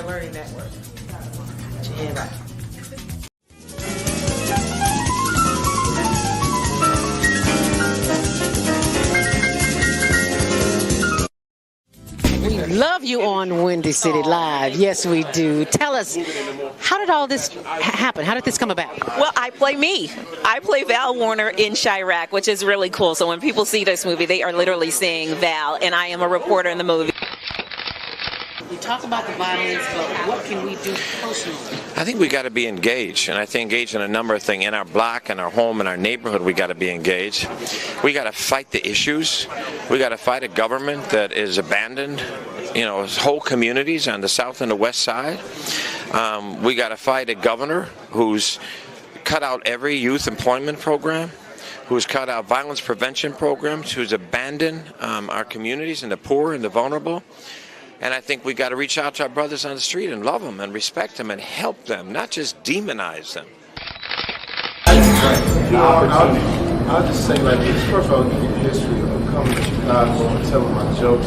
Higher Learning Network. And bye. We love you on Windy City Live. Yes, we do. Tell us, how did all this happen? How did this come about? Well, I play me. I play Val Warner in Chirac, which is really cool. So when people see this movie, they are literally seeing Val, and I am a reporter in the movie. You talk about the violence, but what can we do personally? I think we got to be engaged, and I think engaged in a number of things. In our block, in our home, in our neighborhood, we got to be engaged. We got to fight the issues. We got to fight a government that is abandoned, whole communities on the south and the west side. We got to fight a governor who's cut out every youth employment program, who's cut out violence prevention programs, who's abandoned our communities and the poor and the vulnerable. And I think we got to reach out to our brothers on the street and love them and respect them and help them, not just demonize them. I'll just say like this. First of all, give you the history of coming to Chicago and telling my jokes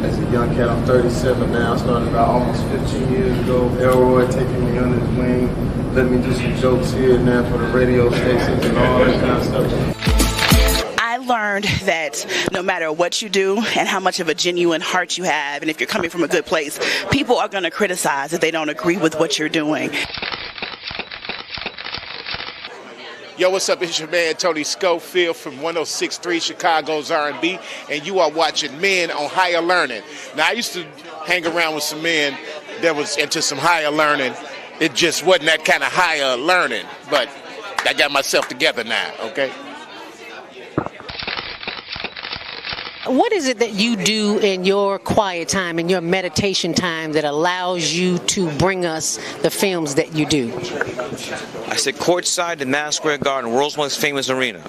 as a young cat. I'm 37 now. I started about almost 15 years ago. Elroy taking me under his wing, letting me do some jokes here and there for the radio stations and all that kind of stuff. I learned that no matter what you do and how much of a genuine heart you have, and if you're coming from a good place, people are going to criticize if they don't agree with what you're doing. Yo, what's up? It's your man Tony Schofield from 106.3 Chicago's R&B, and you are watching Men on Higher Learning. Now, I used to hang around with some men that was into some higher learning. It just wasn't that kind of higher learning, but I got myself together now, okay? What is it that you do in your quiet time, in your meditation time, that allows you to bring us the films that you do? I sit courtside in Madison Square Garden, world's most famous arena.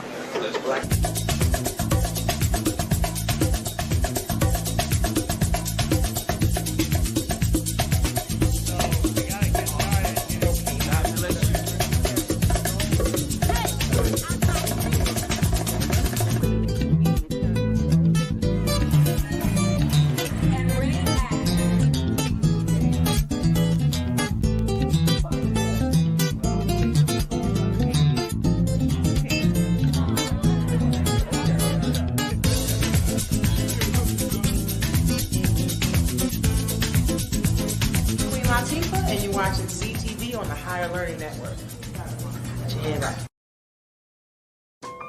And you're watching CTV on the Higher Learning Network. And bye.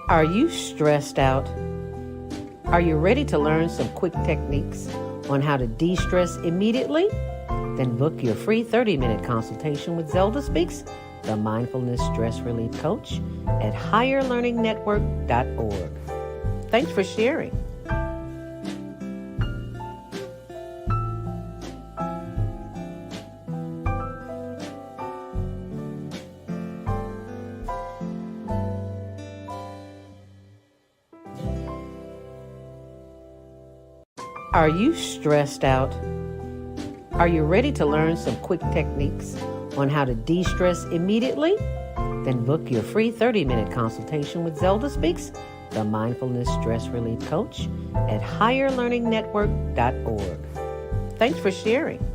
Are you stressed out? Are you ready to learn some quick techniques on how to de-stress immediately? Then book your free 30-minute consultation with Zelda Speaks, the Mindfulness Stress Relief Coach, at higherlearningnetwork.org. Thanks for sharing. Are you stressed out? Are you ready to learn some quick techniques on how to de-stress immediately? Then book your free 30-minute consultation with Zelda Speaks, the Mindfulness Stress Relief Coach, at higherlearningnetwork.org. Thanks for sharing.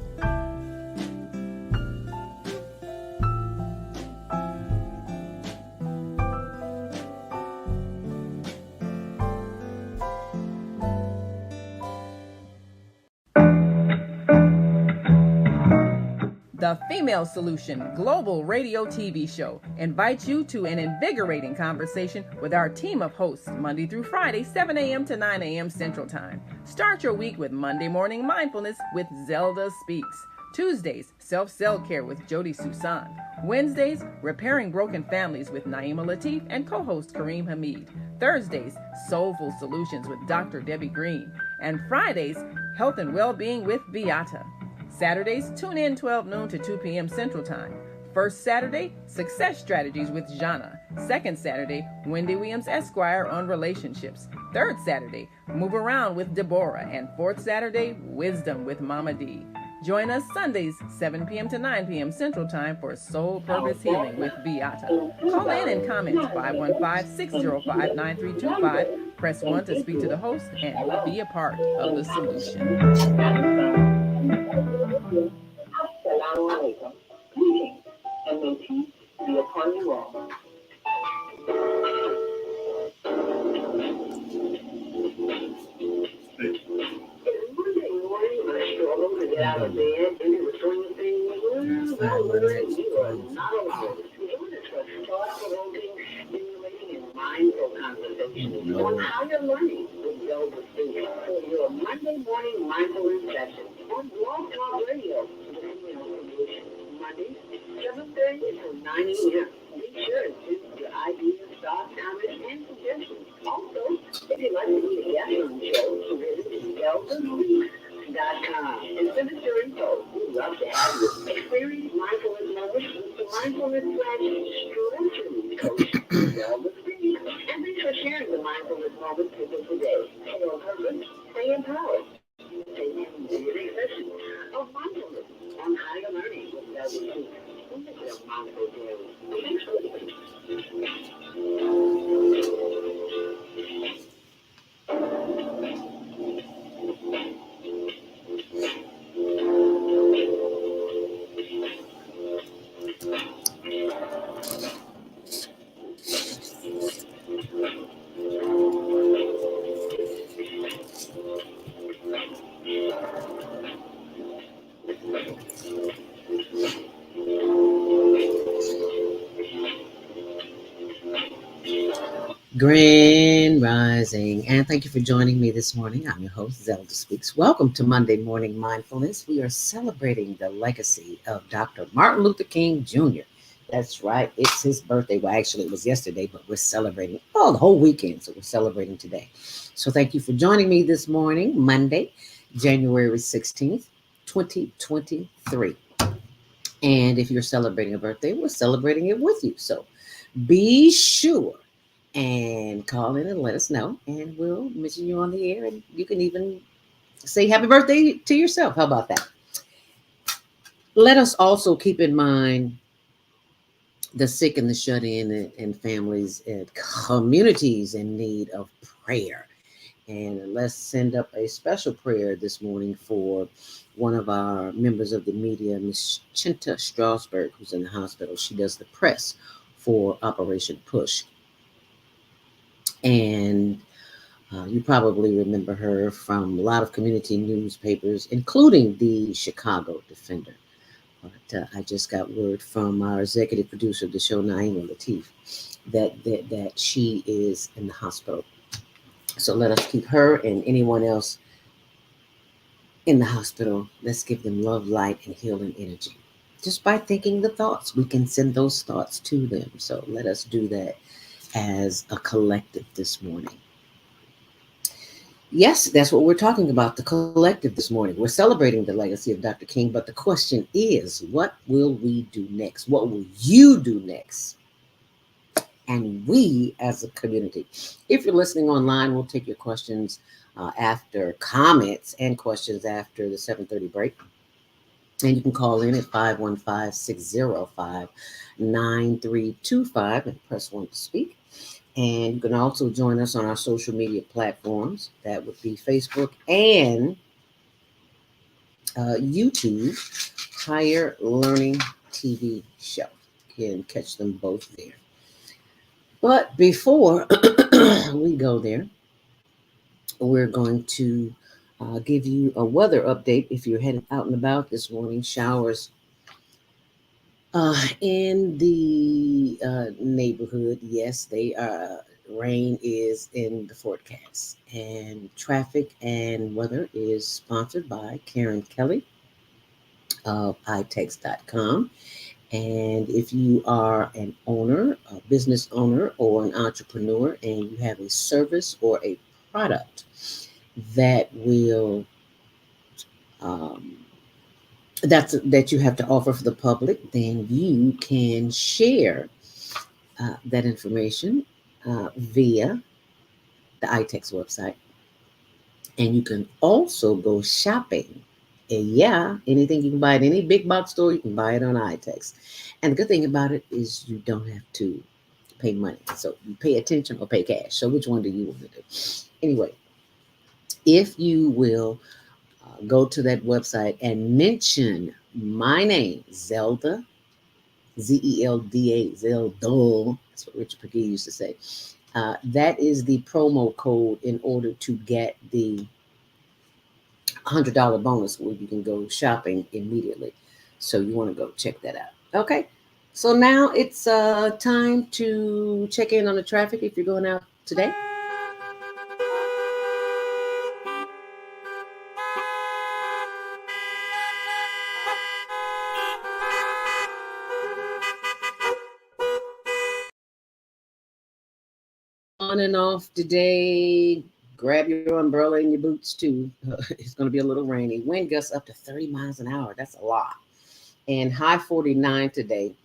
The Female Solution Global Radio TV Show invites you to an invigorating conversation with our team of hosts Monday through Friday, 7 a.m. to 9 a.m. Central Time. Start your week with Monday Morning Mindfulness with Zelda Speaks. Tuesdays, Self-Cell Care with Jody Susan. Wednesdays, Repairing Broken Families with Naima Latif and co-host Kareem Hamid. Thursdays, Soulful Solutions with Dr. Debbie Green. And Fridays, Health and Wellbeing with Beata. Saturdays, tune in 12 noon to 2 p.m. Central Time. First Saturday, Success Strategies with Jana. Second Saturday, Wendy Williams Esquire on relationships. Third Saturday, Move Around with Deborah. And fourth Saturday, Wisdom with Mama D. Join us Sundays, 7 p.m. to 9 p.m. Central Time for Soul Purpose Healing with Beata. Call in and comment 515-605-9325. Press 1 to speak to the host and be a part of the solution. peace be upon you all. Monday morning, I struggle to get out of bed into the swing of things. Well, Lord, you are not alone. Join us for thought-provoking, stimulating, and mindful conversations on how you're learning with Zelda Speaks for your Monday morning mindfulness session on Blog Talk Radio, the Female Solution. Mondays, 7:30 to 9 a.m. Be sure to send your ideas, thoughts, comments, and suggestions. Also, if you'd like to be a guest on the show, visit ZeldaSpeaks.com and send us your info. We'd love to have you. Experience mindfulness moments with the mindfulness/stretching coach, Zelda Speaks. And thanks for sharing the mindfulness moments with us today. Stay on purpose, stay empowered. Stay in the session of mindfulness on higher learning with Zelda Speaks. We make it a mindful daily. Thanks for listening. Grand Rising, and thank you for joining me this morning. I'm your host, Zelda Speaks. Welcome to Monday Morning Mindfulness. We are celebrating the legacy of Dr. Martin Luther King Jr. That's right, it's his birthday. Well, actually, it was yesterday, but we're celebrating the whole weekend, so we're celebrating today. So thank you for joining me this morning, Monday, January 16th, 2023. And if you're celebrating a birthday, we're celebrating it with you. So be sure and call in and let us know, and we'll mention you on the air, and you can even say happy birthday to yourself. How about that? Let us also keep in mind the sick and the shut in and families and communities in need of prayer. And let's send up a special prayer this morning for one of our members of the media, Miss Chinta Strasberg, who's in the hospital. She does the press for Operation Push. And you probably remember her from a lot of community newspapers, including the Chicago Defender. But I just got word from our executive producer of the show, Naima Latif, that she is in the hospital. So let us keep her and anyone else in the hospital. Let's give them love, light, and healing energy. Just by thinking the thoughts, we can send those thoughts to them. So let us do that as a collective this morning. Yes, that's what we're talking about, the collective this morning. We're celebrating the legacy of Dr. King, but the question is, what will we do next? What will you do next? And we as a community. If you're listening online, we'll take your questions after comments and questions after the 7:30 break. And you can call in at 515-605-9325 and press 1 to speak. And you can also join us on our social media platforms. That would be Facebook and YouTube, Higher Learning TV Show. You can catch them both there. But before we go there, we're going to give you a weather update. If you're heading out and about this morning, showers in the neighborhood. Yes, they are. Rain is in the forecast. And traffic and weather is sponsored by Karen Kelly of itex.com. And if you are an owner, a business owner, or an entrepreneur, and you have a service or a product that will that you have to offer for the public, then you can share that information via the iTex website. And you can also go shopping. And yeah, anything you can buy at any big box store, you can buy it on iTex. And the good thing about it is you don't have to pay money. So you pay attention or pay cash. So which one do you want to do? Anyway, if you will go to that website and mention my name, Zelda Zelda, Zelda. That's what Richard Prigge used to say. That is the promo code in order to get the $100 bonus where you can go shopping immediately. So you want to go check that out. Okay. So now it's time to check in on the traffic if you're going out today. On and off today. Grab your umbrella and your boots too. It's going to be a little rainy. Wind gusts up to 30 miles an hour. That's a lot. And high 49 today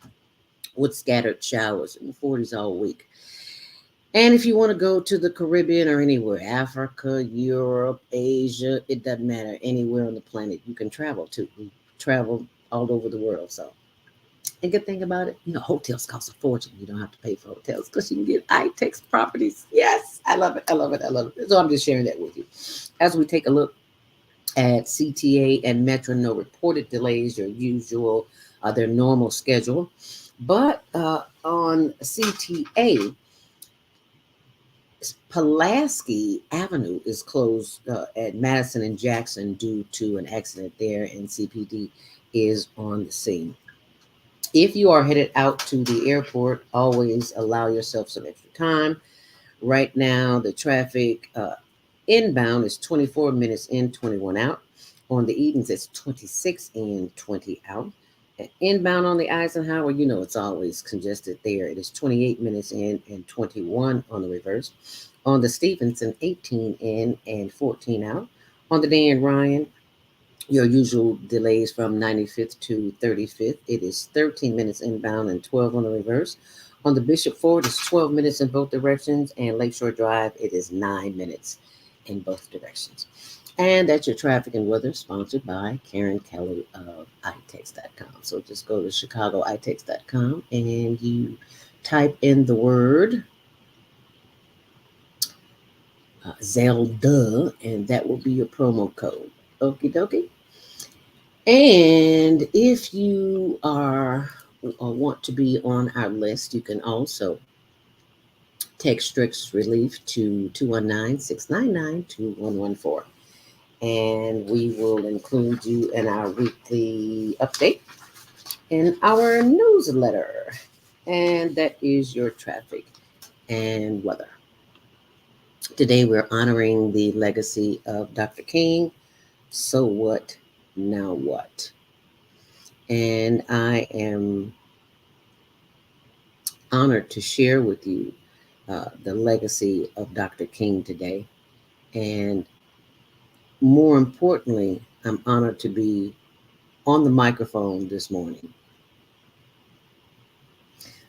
with scattered showers in the 40s all week. And if you want to go to the Caribbean or anywhere, Africa, Europe, Asia, it doesn't matter. Anywhere on the planet you can travel to. We travel all over the world. So, and good thing about it, hotels cost a fortune. You don't have to pay for hotels because you can get iTex properties. Yes, I love it. I love it. I love it. So I'm just sharing that with you. As we take a look at CTA and Metro, no reported delays, your usual, their normal schedule. But on CTA, Pulaski Avenue is closed at Madison and Jackson due to an accident there, and CPD is on the scene. If you are headed out to the airport, always allow yourself some extra time. Right now, the traffic inbound is 24 minutes in, 21 out. On the Edens, it's 26 in, 20 out. Inbound on the Eisenhower, it's always congested there. It is 28 minutes in and 21 on the reverse. On the Stevenson, 18 in and 14 out. On the Dan Ryan, your usual delays from 95th to 35th. It is 13 minutes inbound and 12 on the reverse. On the Bishop Ford, it's 12 minutes in both directions. And Lakeshore Drive, it is 9 minutes in both directions. And that's your traffic and weather, sponsored by Karen Kelly of iTex.com. So just go to ChicagoITex.com and you type in the word Zelda, and that will be your promo code. Okie dokie. And if you are or want to be on our list, you can also text Strix Relief to 219-699-2114. And we will include you in our weekly update in our newsletter. And that is your traffic and weather. Today we're honoring the legacy of Dr. King. So what, now what? And I am honored to share with you the legacy of Dr. King today. And more importantly, I'm honored to be on the microphone this morning,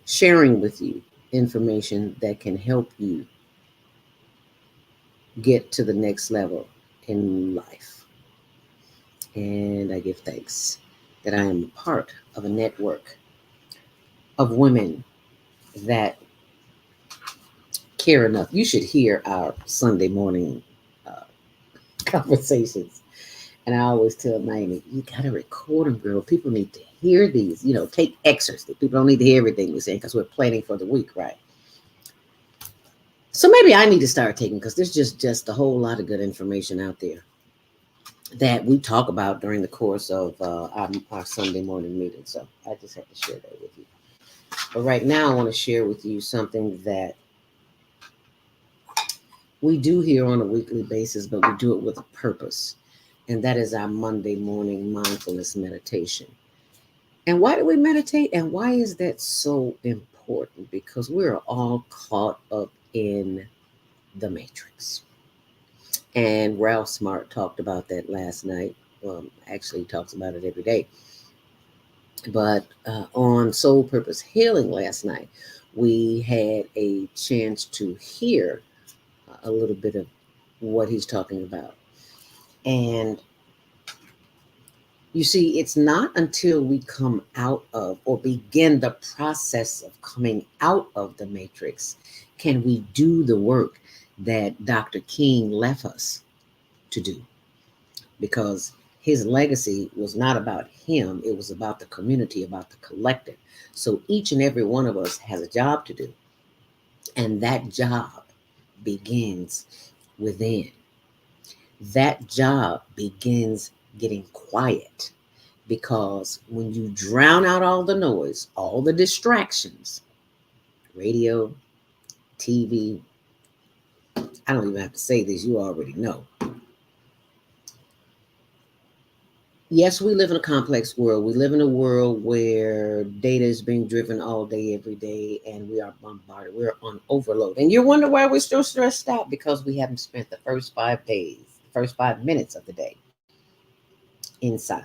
sharing with you information that can help you get to the next level in life. And I give thanks that I am part of a network of women that care enough. You should hear our Sunday morning conversations. And I always tell Naomi, you got to record them, girl. People need to hear these. Take excerpts. People don't need to hear everything we're saying because we're planning for the week, right? So maybe I need to start taking, because there's just a whole lot of good information out there that we talk about during the course of our Sunday morning meeting. So I just have to share that with you. But right now, I want to share with you something that we do here on a weekly basis, but we do it with a purpose. And that is our Monday morning mindfulness meditation. And why do we meditate? And why is that so important? Because we're all caught up in the matrix. And Ralph Smart talked about that last night. Actually, he talks about it every day. But on Soul Purpose Healing last night, we had a chance to hear a little bit of what he's talking about. And you see, it's not until we come out of or begin the process of coming out of the matrix can we do the work that Dr. King left us to do. Because His legacy was not about him, it was about the community, about the collective. So each and every one of us has a job to do, and that job begins within. That job begins getting quiet, because when you drown out all the noise, all the distractions, radio, TV, I don't even have to say this, you already know. Yes, we live in a complex world. We live in a world where data is being driven all day, every day, and we are bombarded. We're on overload. And you wonder why we're still stressed out, because we haven't spent the first 5 days, the first 5 minutes of the day inside.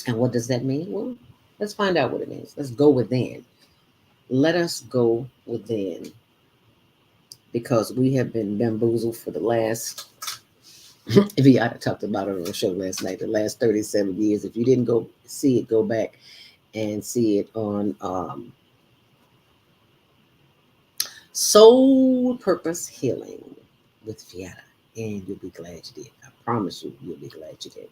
And what does that mean? Well, let's find out what it means. Let's go within. Let us go within, because we have been bamboozled for the last, if you had talked about it on the show last night, the last 37 years. If you didn't go see it, go back and see it on Soul Purpose Healing with Fiona, and you'll be glad you did. I promise you, you'll be glad you did.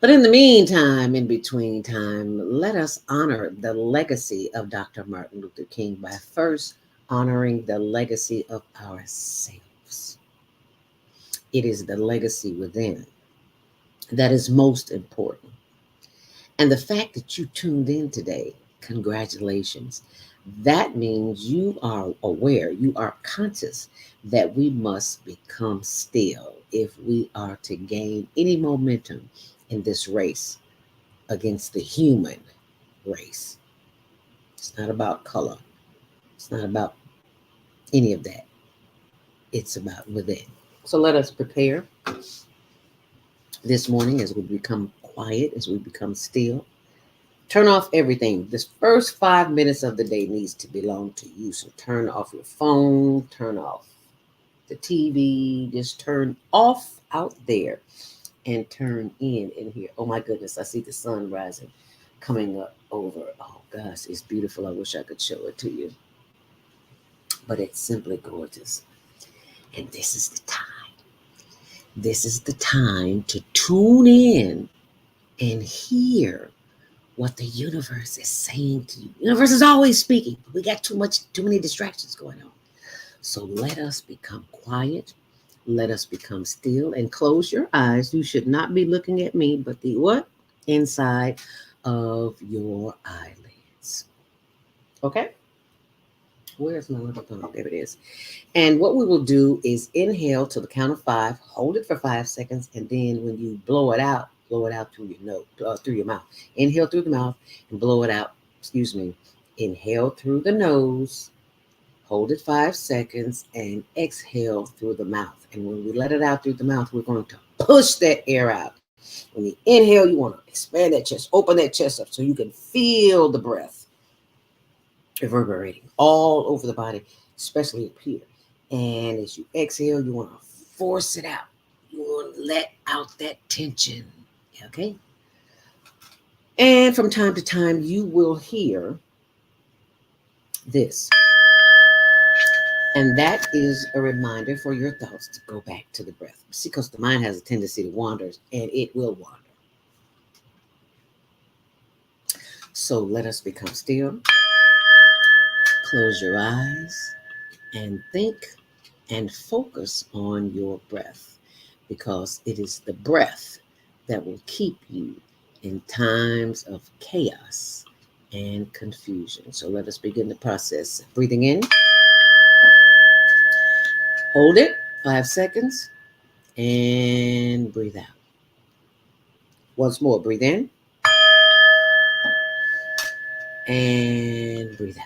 But in the meantime, in between time, let us honor the legacy of Dr. Martin Luther King by first honoring the legacy of ourselves. It is the legacy within that is most important. And the fact that you tuned in today, congratulations. That means you are aware, you are conscious that we must become still if we are to gain any momentum in this race against the human race. It's not about color. It's not about any of that. It's about within. So let us prepare this morning as we become quiet, as we become still. Turn off everything. This first 5 minutes of the day needs to belong to you. So turn off your phone, turn off the TV, just turn off out there and turn in here. Oh my goodness, I see the sun rising, coming up over. Oh gosh, it's beautiful. I wish I could show it to you. But it's simply gorgeous. And this is the time. This is the time to tune in and hear what the universe is saying to you. The universe is always speaking. We got too many distractions going on. So let us become quiet. Let us become still and close your eyes. You should not be looking at me, but the what? Inside of your eyelids. Okay? Where's my little thumb? There it is. And what we will do is inhale to the count of 5, hold it for 5 seconds, and then when you blow it out through your nose, through your mouth. Inhale through the mouth and blow it out. Inhale through the nose, hold it 5 seconds, and exhale through the mouth. And when we let it out through the mouth, we're going to push that air out. When you inhale, you want to expand that chest, open that chest up so you can feel the breath reverberating all over the body, especially up here. And as you exhale, you want to force it out. You want to let out that tension. Okay? And from time to time, you will hear this. And that is a reminder for your thoughts to go back to the breath. See, because the mind has a tendency to wander, and it will wander. So let us become still. Close your eyes and think and focus on your breath, because it is the breath that will keep you in times of chaos and confusion. So let us begin the process. Breathing in. Hold it 5 seconds and breathe out. Once more, breathe in and breathe out.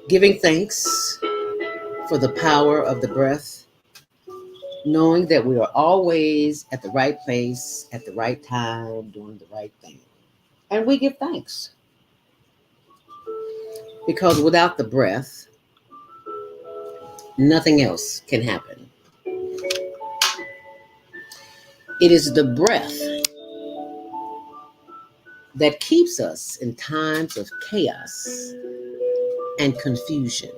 Giving thanks for the power of the breath, knowing that we are always at the right place, at the right time, doing the right thing. And we give thanks. Because without the breath, nothing else can happen. It is the breath that keeps us in times of chaos and confusion.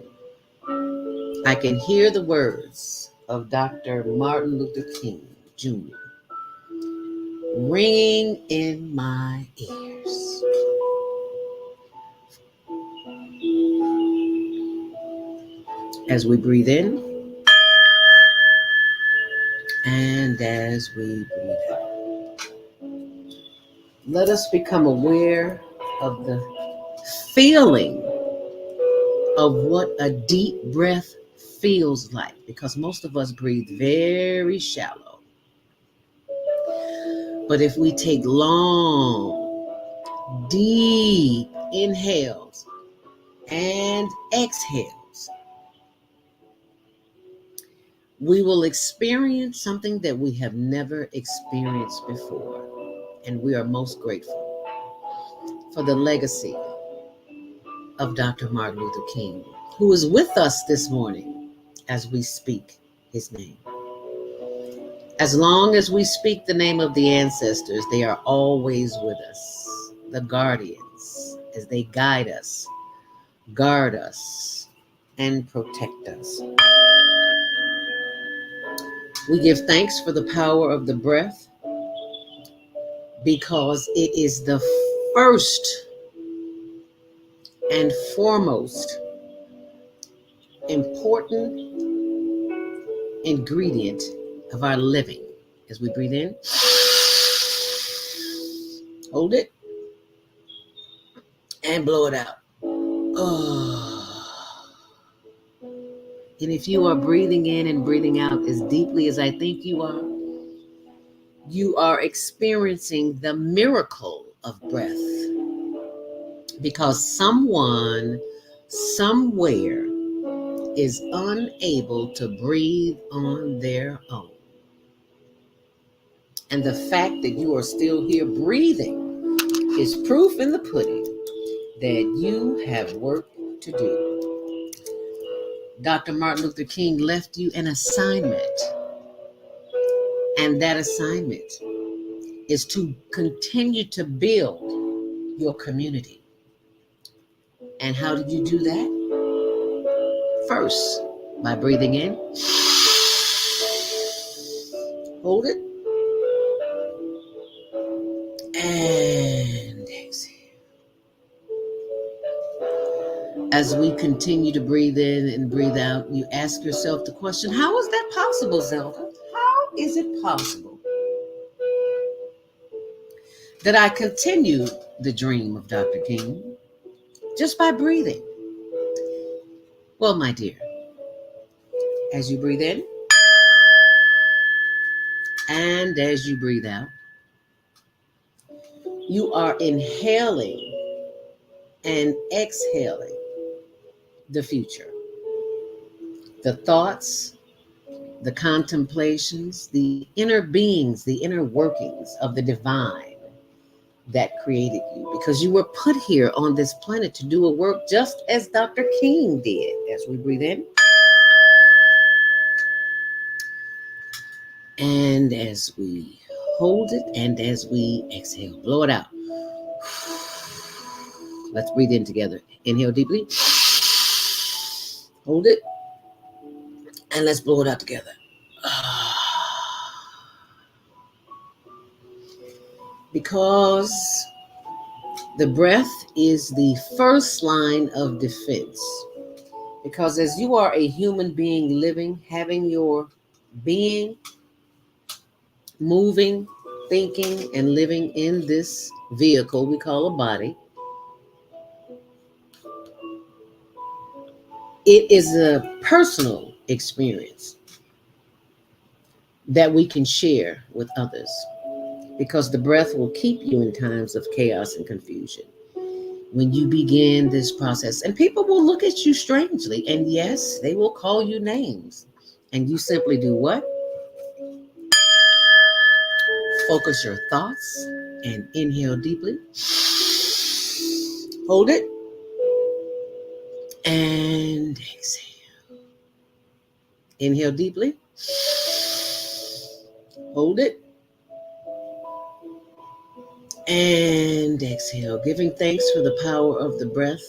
I can hear the words of Dr. Martin Luther King Jr. ringing in my ears. As we breathe in and as we breathe out, let us become aware of the feeling of what a deep breath feels like, because most of us breathe very shallow. But if we take long, deep inhales and exhales, we will experience something that we have never experienced before. And we are most grateful for the legacy of Dr. Martin Luther King, who is with us this morning as we speak his name. As long as we speak the name of the ancestors, they are always with us, the guardians, as they guide us, guard us, and protect us. We give thanks for the power of the breath, because it is the first and foremost important ingredient of our living. As we breathe in, hold it, and blow it out. Oh. And if you are breathing in and breathing out as deeply as I think you are experiencing the miracle of breath, because someone somewhere is unable to breathe on their own. And the fact that you are still here breathing is proof in the pudding that you have work to do. Dr. Martin Luther King left you an assignment, and that assignment is to continue to build your community. And how did you do that? First, by breathing in, hold it, and exhale. As we continue to breathe in and breathe out, you ask yourself the question, how is that possible, Zelda? How is it possible that I continue the dream of Dr. King just by breathing? Well, my dear, as you breathe in and as you breathe out, you are inhaling and exhaling the future, the thoughts, the contemplations, the inner beings, the inner workings of the divine that created you, because you were put here on this planet to do a work just as Dr. King did. As we breathe in and as we hold it and as we exhale, blow it out. Let's breathe in together. Inhale deeply, hold it, and let's blow it out together. Because the breath is the first line of defense. Because as you are a human being living, having your being, moving, thinking, and living in this vehicle we call a body, it is a personal experience that we can share with others, because the breath will keep you in times of chaos and confusion. When you begin this process, and people will look at you strangely, and yes, they will call you names, and you simply do what? Focus your thoughts and inhale deeply. Hold it and exhale. Inhale deeply. Hold it and exhale, giving thanks for the power of the breath,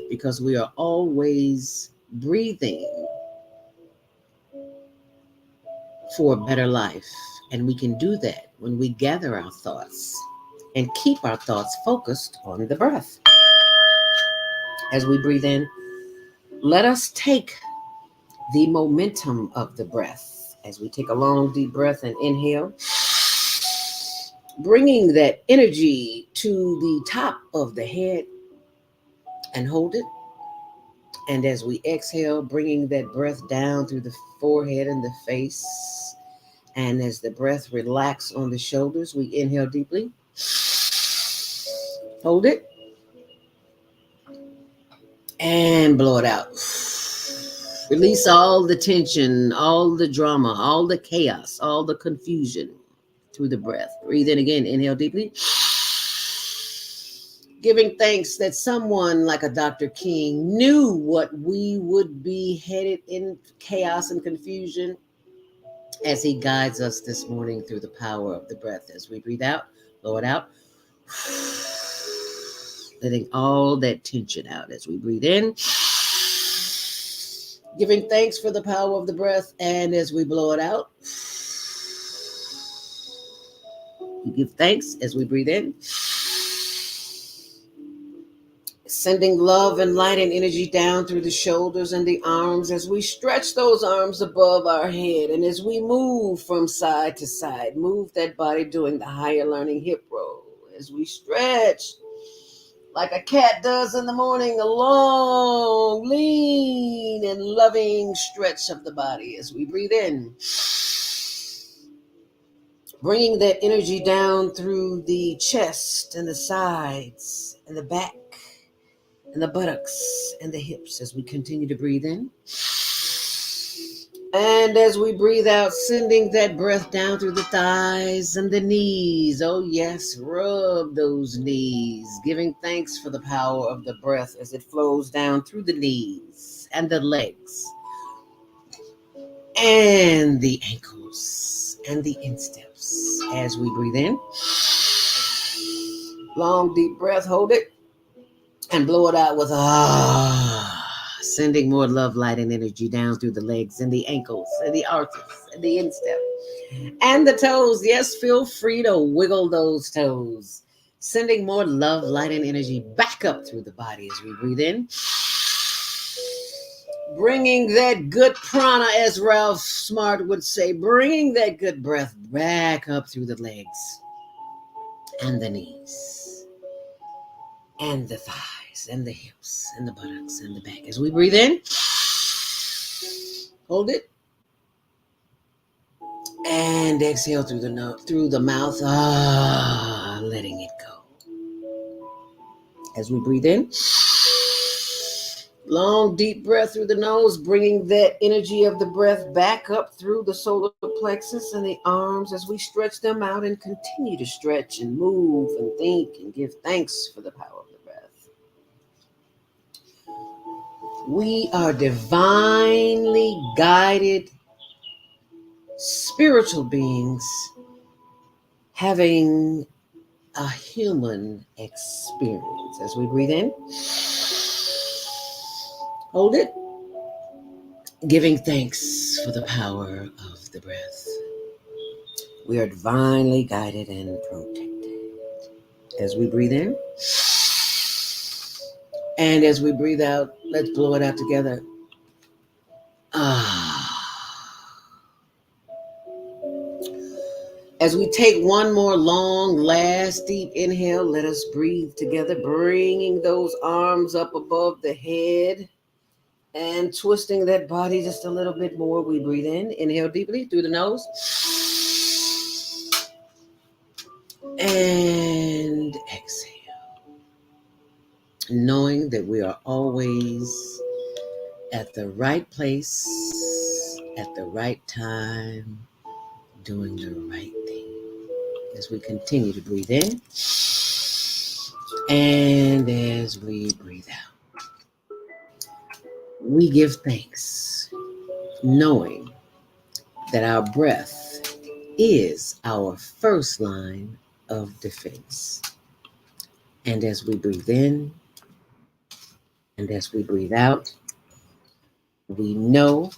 because we are always breathing for a better life. And we can do that when we gather our thoughts and keep our thoughts focused on the breath. As we breathe in, let us take the momentum of the breath. As we take a long, deep breath and inhale, bringing that energy to the top of the head and hold it. And as we exhale, bringing that breath down through the forehead and the face. And as the breath relaxes on the shoulders, we inhale deeply. Hold it. And blow it out. Release all the tension, all the drama, all the chaos, all the confusion through the breath. Breathe in again. Inhale deeply. Giving thanks that someone like a Dr. King knew what we would be headed in chaos and confusion as he guides us this morning through the power of the breath. As we breathe out, blow it out, letting all that tension out. As we breathe in, giving thanks for the power of the breath. And as we blow it out, we give thanks as we breathe in, sending love and light and energy down through the shoulders and the arms as we stretch those arms above our head. And as we move from side to side, move that body doing the higher learning hip roll. As we stretch like a cat does in the morning, a long, lean, and loving stretch of the body. As we breathe in, bringing that energy down through the chest and the sides and the back and the buttocks and the hips as we continue to breathe in. And as we breathe out, sending that breath down through the thighs and the knees. Oh yes, rub those knees, giving thanks for the power of the breath as it flows down through the knees and the legs and the ankles and the insteps. As we breathe in, long deep breath, hold it. And blow it out with sending more love, light, and energy down through the legs and the ankles and the arches and the instep and the toes. Yes, feel free to wiggle those toes. Sending more love, light, and energy back up through the body as we breathe in. Bringing that good prana, as Ralph Smart would say, bringing that good breath back up through the legs and the knees and the thighs and the hips and the buttocks and the back. As we breathe in, hold it, and exhale through the mouth, letting it go. As we breathe in, long deep breath through the nose, bringing that energy of the breath back up through the solar plexus and the arms as we stretch them out and continue to stretch and move and think and give thanks for the power of the breath. We are divinely guided spiritual beings having a human experience. As we breathe in, hold it, giving thanks for the power of the breath. We are divinely guided and protected. As we breathe in, and as we breathe out, let's blow it out together. As we take one more long, last deep inhale, let us breathe together, bringing those arms up above the head and twisting that body just a little bit more. We breathe in, inhale deeply through the nose, and exhale, knowing that we are always at the right place, at the right time, doing the right thing. As we continue to breathe in, and as we breathe out, we give thanks, knowing that our breath is our first line of defense. And as we breathe in, and as we breathe out, we know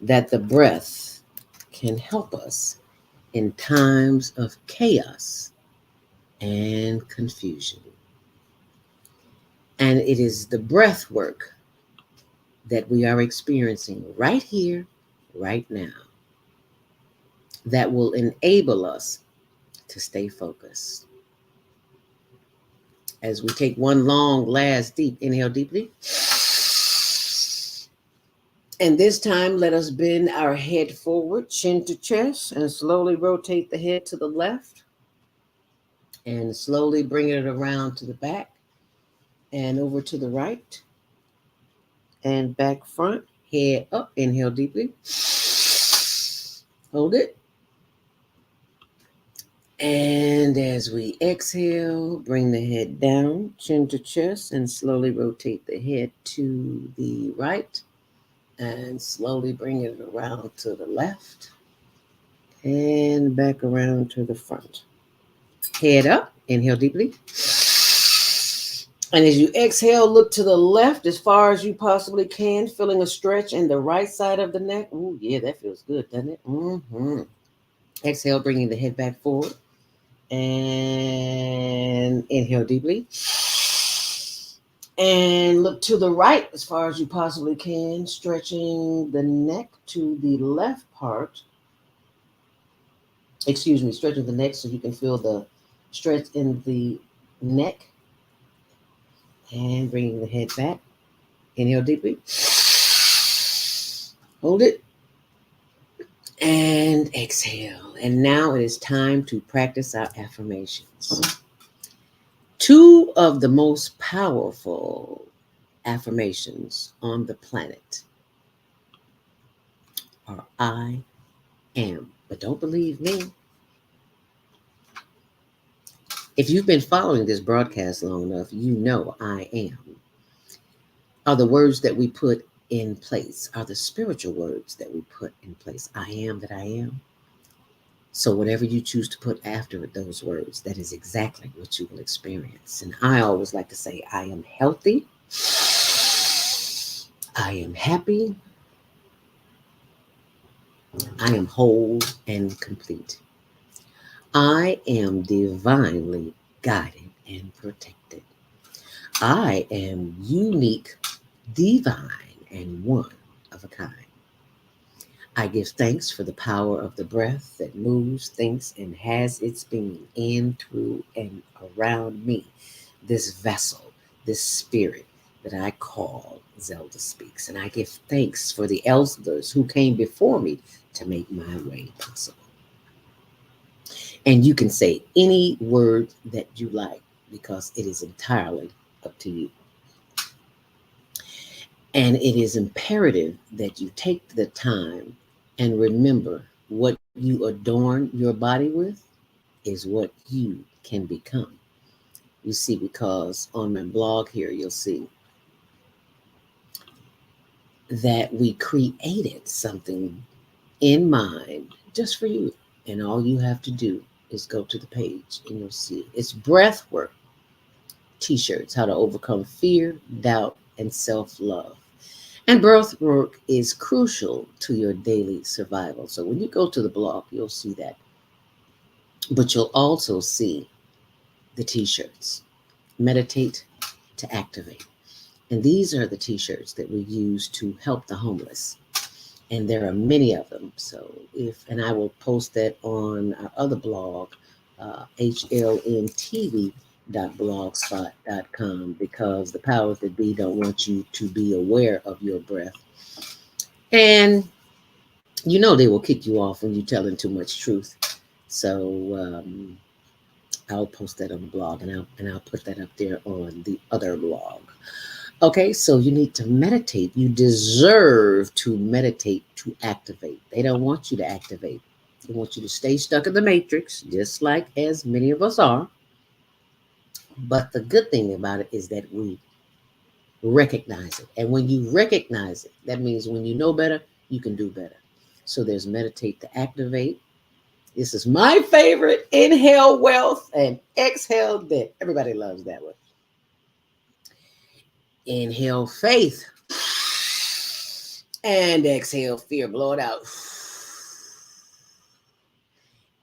that the breath can help us in times of chaos and confusion. And it is the breath work that we are experiencing right here, right now, that will enable us to stay focused. As we take one long, last deep inhale deeply. And this time, let us bend our head forward, chin to chest, and slowly rotate the head to the left. And slowly bring it around to the back and over to the right. And back front, head up, inhale deeply. Hold it. And as we exhale, bring the head down, chin to chest, and slowly rotate the head to the right. And slowly bring it around to the left. And back around to the front. Head up, inhale deeply. And as you exhale, look to the left as far as you possibly can, feeling a stretch in the right side of the neck. Oh, yeah, that feels good, doesn't it? Mm-hmm. Exhale, bringing the head back forward. And inhale deeply. And look to the right as far as you possibly can, stretching the neck to the left part. Stretching the neck so you can feel the stretch in the neck. And bringing the head back. Inhale deeply. Hold it. And exhale. And now it is time to practice our affirmations. Two of the most powerful affirmations on the planet are I am. But don't believe me. If you've been following this broadcast long enough, you know I am are the words that we put in place, are the spiritual words that we put in place. I am that I am. So whatever you choose to put after those words, that is exactly what you will experience. And I always like to say, I am healthy. I am happy. I am whole and complete. I am divinely guided and protected. I am unique, divine, and one of a kind. I give thanks for the power of the breath that moves, thinks, and has its being in, through, and around me, this vessel, this spirit that I call Zelda Speaks. And I give thanks for the elders who came before me to make my way possible. And you can say any word that you like because it is entirely up to you. And it is imperative that you take the time and remember what you adorn your body with is what you can become. You see, because on my blog here, you'll see that we created something in mind just for you. And all you have to do is go to the page and you'll see it's breathwork t-shirts, how to overcome fear, doubt, and self-love. And breathwork is crucial to your daily survival. So when you go to the blog, you'll see that. But you'll also see the t-shirts. Meditate to activate. And these are the t-shirts that we use to help the homeless. And there are many of them. So and I will post that on our other blog, hlntv.blogspot.com, because the powers that be don't want you to be aware of your breath. And you know they will kick you off when you're telling too much truth. So I'll post that on the blog, and I'll put that up there on the other blog. Okay, so you need to meditate. You deserve to meditate to activate. They don't want you to activate. They want you to stay stuck in the matrix, just like as many of us are. But the good thing about it is that we recognize it. And when you recognize it, that means when you know better, you can do better. So there's meditate to activate. This is my favorite. Inhale wealth and exhale debt. Everybody loves that one. Inhale faith and exhale fear. Blow it out.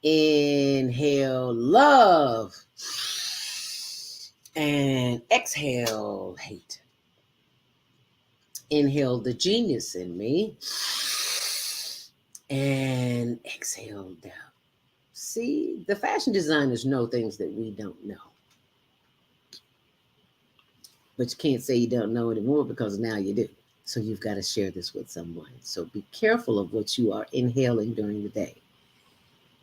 Inhale love. And exhale hate. Inhale the genius in me. And exhale doubt. See, the fashion designers know things that we don't know. But you can't say you don't know anymore because now you do. So you've got to share this with someone. So be careful of what you are inhaling during the day.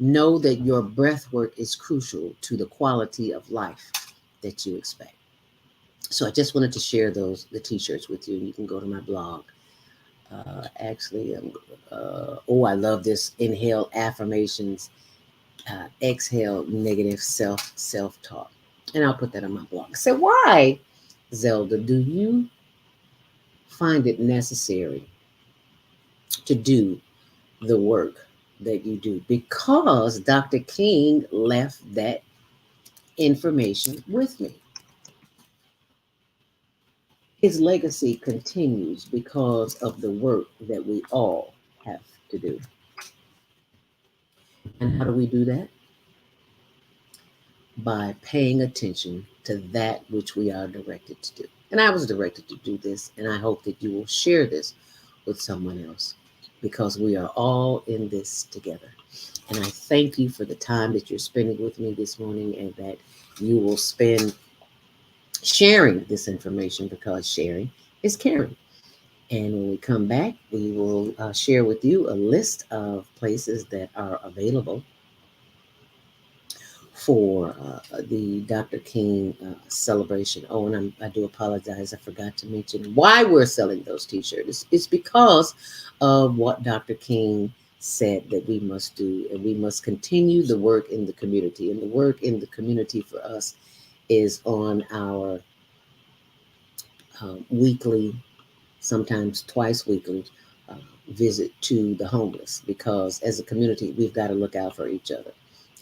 Know that your breath work is crucial to the quality of life that you expect. So I just wanted to share the t-shirts with you. You can go to my blog. I love this. Inhale affirmations, exhale negative self-talk. And I'll put that on my blog. So why, Zelda, do you find it necessary to do the work that you do? Because Dr. King left that information with me. His legacy continues because of the work that we all have to do. And how do we do that? By paying attention to that which we are directed to do. And I was directed to do this, and I hope that you will share this with someone else because we are all in this together. And I thank you for the time that you're spending with me this morning and that you will spend sharing this information because sharing is caring. And when we come back, we will share with you a list of places that are available for the Dr. King celebration. Oh, and I do apologize. I forgot to mention why we're selling those t-shirts. It's because of what Dr. King said that we must do, and we must continue the work in the community. And the work in the community for us is on our weekly, sometimes twice weekly, visit to the homeless, because as a community, we've got to look out for each other.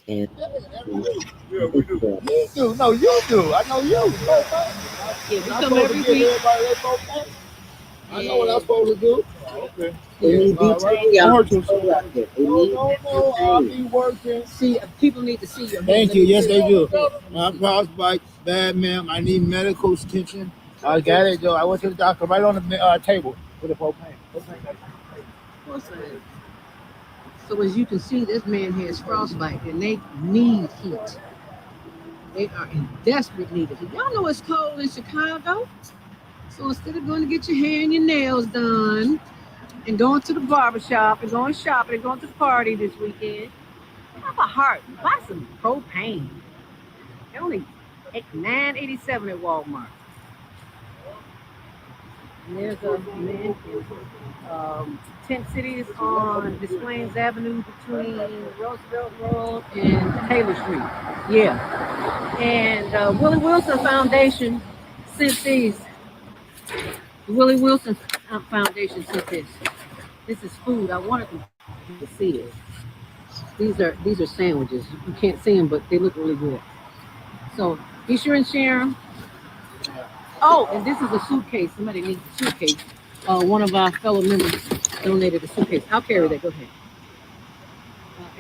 And Yeah, we do. You do. No, you do. I know you. Yeah, we come every week. I know what I'm supposed to do. Okay. They need butane, y'all. Go out there. They need No, I'll be working. See, people need to see your. Thank you. Yes, they do. My prospect, bad ma'am. I need medical attention. I got it, Joe. I went to the doctor right on the table with the propane. So as you can see, this man has frostbite, and they need heat. They are in desperate need of heat. Y'all know it's cold in Chicago. So instead of going to get your hair and your nails done, and going to the barbershop, and going shopping, and going to the party this weekend, have a heart. Buy some propane. They're only $9.87 at Walmart. And there's a man in Tent Cities on Des Plaines Avenue between Roosevelt Road and Taylor Street. Yeah. And Willie Wilson Foundation sent these. The Willie Wilson Foundation sent this. This is food. I wanted them to see it. These are sandwiches. You can't see them, but they look really good. So be sure and share them. Oh, and this is a suitcase. Somebody needs a suitcase. One of our fellow members donated a suitcase. I'll carry that. Go ahead.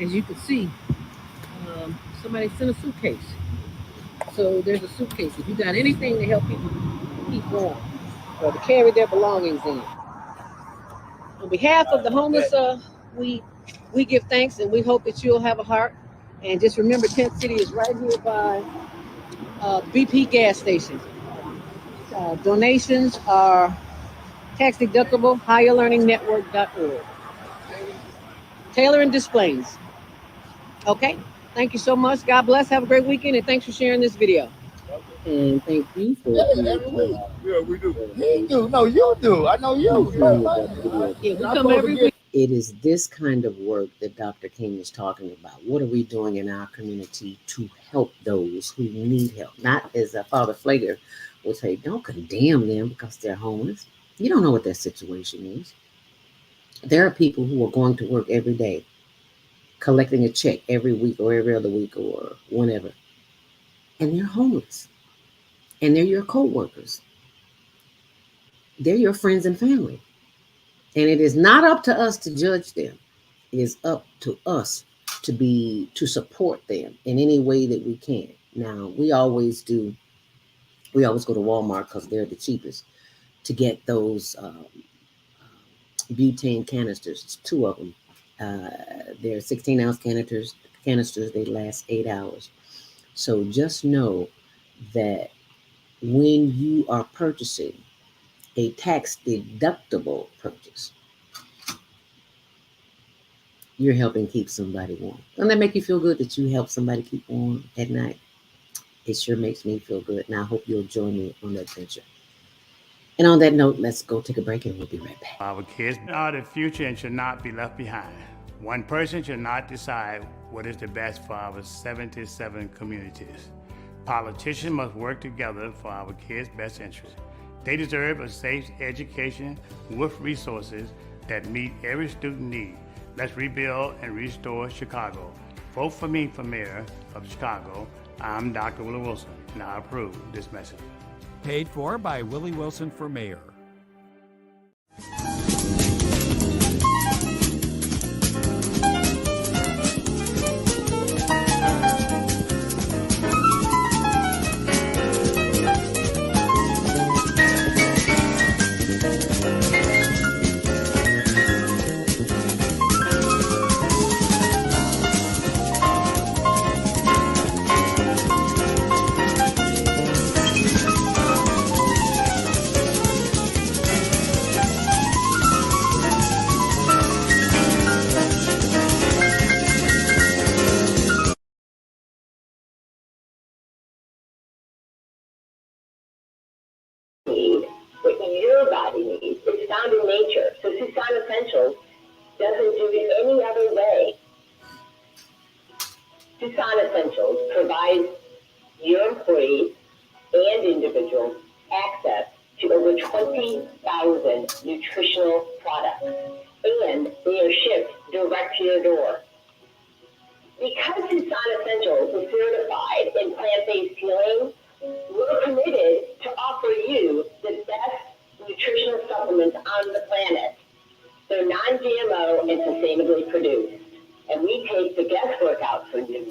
As you can see, somebody sent a suitcase. So there's a suitcase. If you got anything to help people keep warm or to carry their belongings in. On behalf of the homeless, we give thanks, and we hope that you'll have a heart. And just remember, Tent City is right here by BP gas station. Donations are tax deductible. HigherLearningNetwork.org. Taylor and Des Plaines. Okay. Thank you so much. God bless. Have a great weekend, and thanks for sharing this video. And thank you for. Yeah, we do. You do. No, you do. I know you. Yeah, we come every week. It is this kind of work that Dr. King is talking about. What are we doing in our community to help those who need help? Not as Father Flager would say, don't condemn them because they're homeless. You don't know what their situation is. There are people who are going to work every day, collecting a check every week or every other week or whenever. And they're homeless. And they're your co-workers. They're your friends and family. And it is not up to us to judge them. It is up to us to support them in any way that we can. Now, we always go to Walmart because they're the cheapest to get those butane canisters. It's 2 of them. They're 16-ounce canisters. They last 8 hours. So just know that when you are purchasing a tax deductible purchase, you're helping keep somebody warm. Doesn't that make you feel good that you help somebody keep warm at night? It sure makes me feel good, and I hope you'll join me on that adventure. And on that note, let's go take a break, and we'll be right back. Our kids are the future and should not be left behind. One person should not decide what is the best for our 77 communities. Politicians must work together for our kids' best interest. They deserve a safe education with resources that meet every student need. Let's rebuild and restore Chicago. Vote for me for mayor of Chicago. I'm Dr. Willie Wilson, and I approve this message. Paid for by Willie Wilson for mayor. What your body needs. It's found in nature. So Susan Essentials doesn't do it any other way. Susan Essentials provides your employees and individuals access to over 20,000 nutritional products, and they are shipped direct to your door. Because Susan Essentials is certified in plant-based healing, we're committed to offer you the best nutritional supplements on the planet. They're non-GMO and sustainably produced, and we take the guesswork out for you.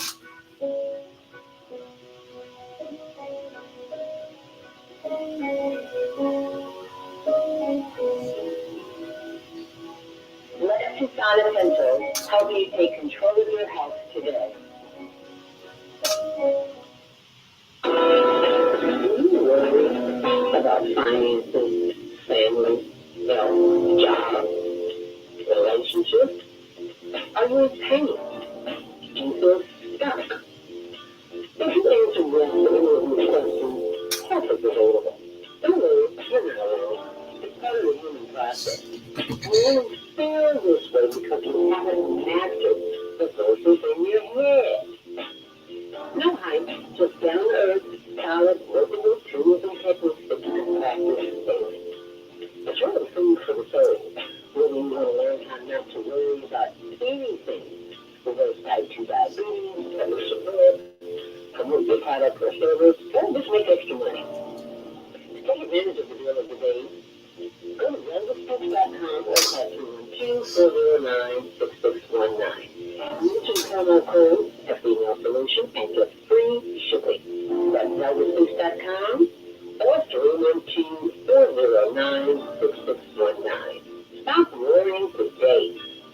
Let Susan Essentials help you take control of your health today. Do you worry about finances, family, health, job, relationships? Are you in pain? Do you feel stuck? If you answer yes to any of these questions, help is available. Don't worry, you're not alone. It's part of the human process. You only feel this way because you haven't mastered the voices in your head. No hype, just down to earth, solid, workable tools and techniques that you can practice daily. It's really food for the soul. When you want to learn how not to worry about anything, reverse type 2 diabetes, better support, promote your product or service, or just make extra money. To take advantage of the deal of the day, go to wellnessfix.com or call 212-409-6619. Mention promo code FEMALE Solution and get free shipping. That's wellnessfix.com or 312-409-6619. Stop worrying today.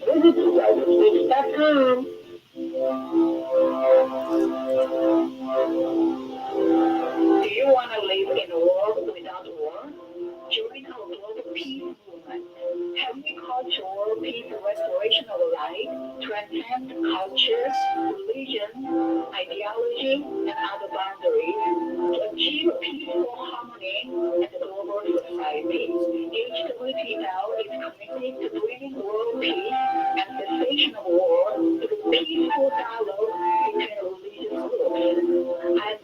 Visit wellnessfix.com. Do you want to live in a world without war? Join our global peace movement. Heavenly culture, world peace and restoration of life transcend culture, religion, ideology, and other boundaries to achieve peaceful harmony and a global society. HWTL is committed to bringing world peace and cessation of war through peaceful dialogue between religious groups. I am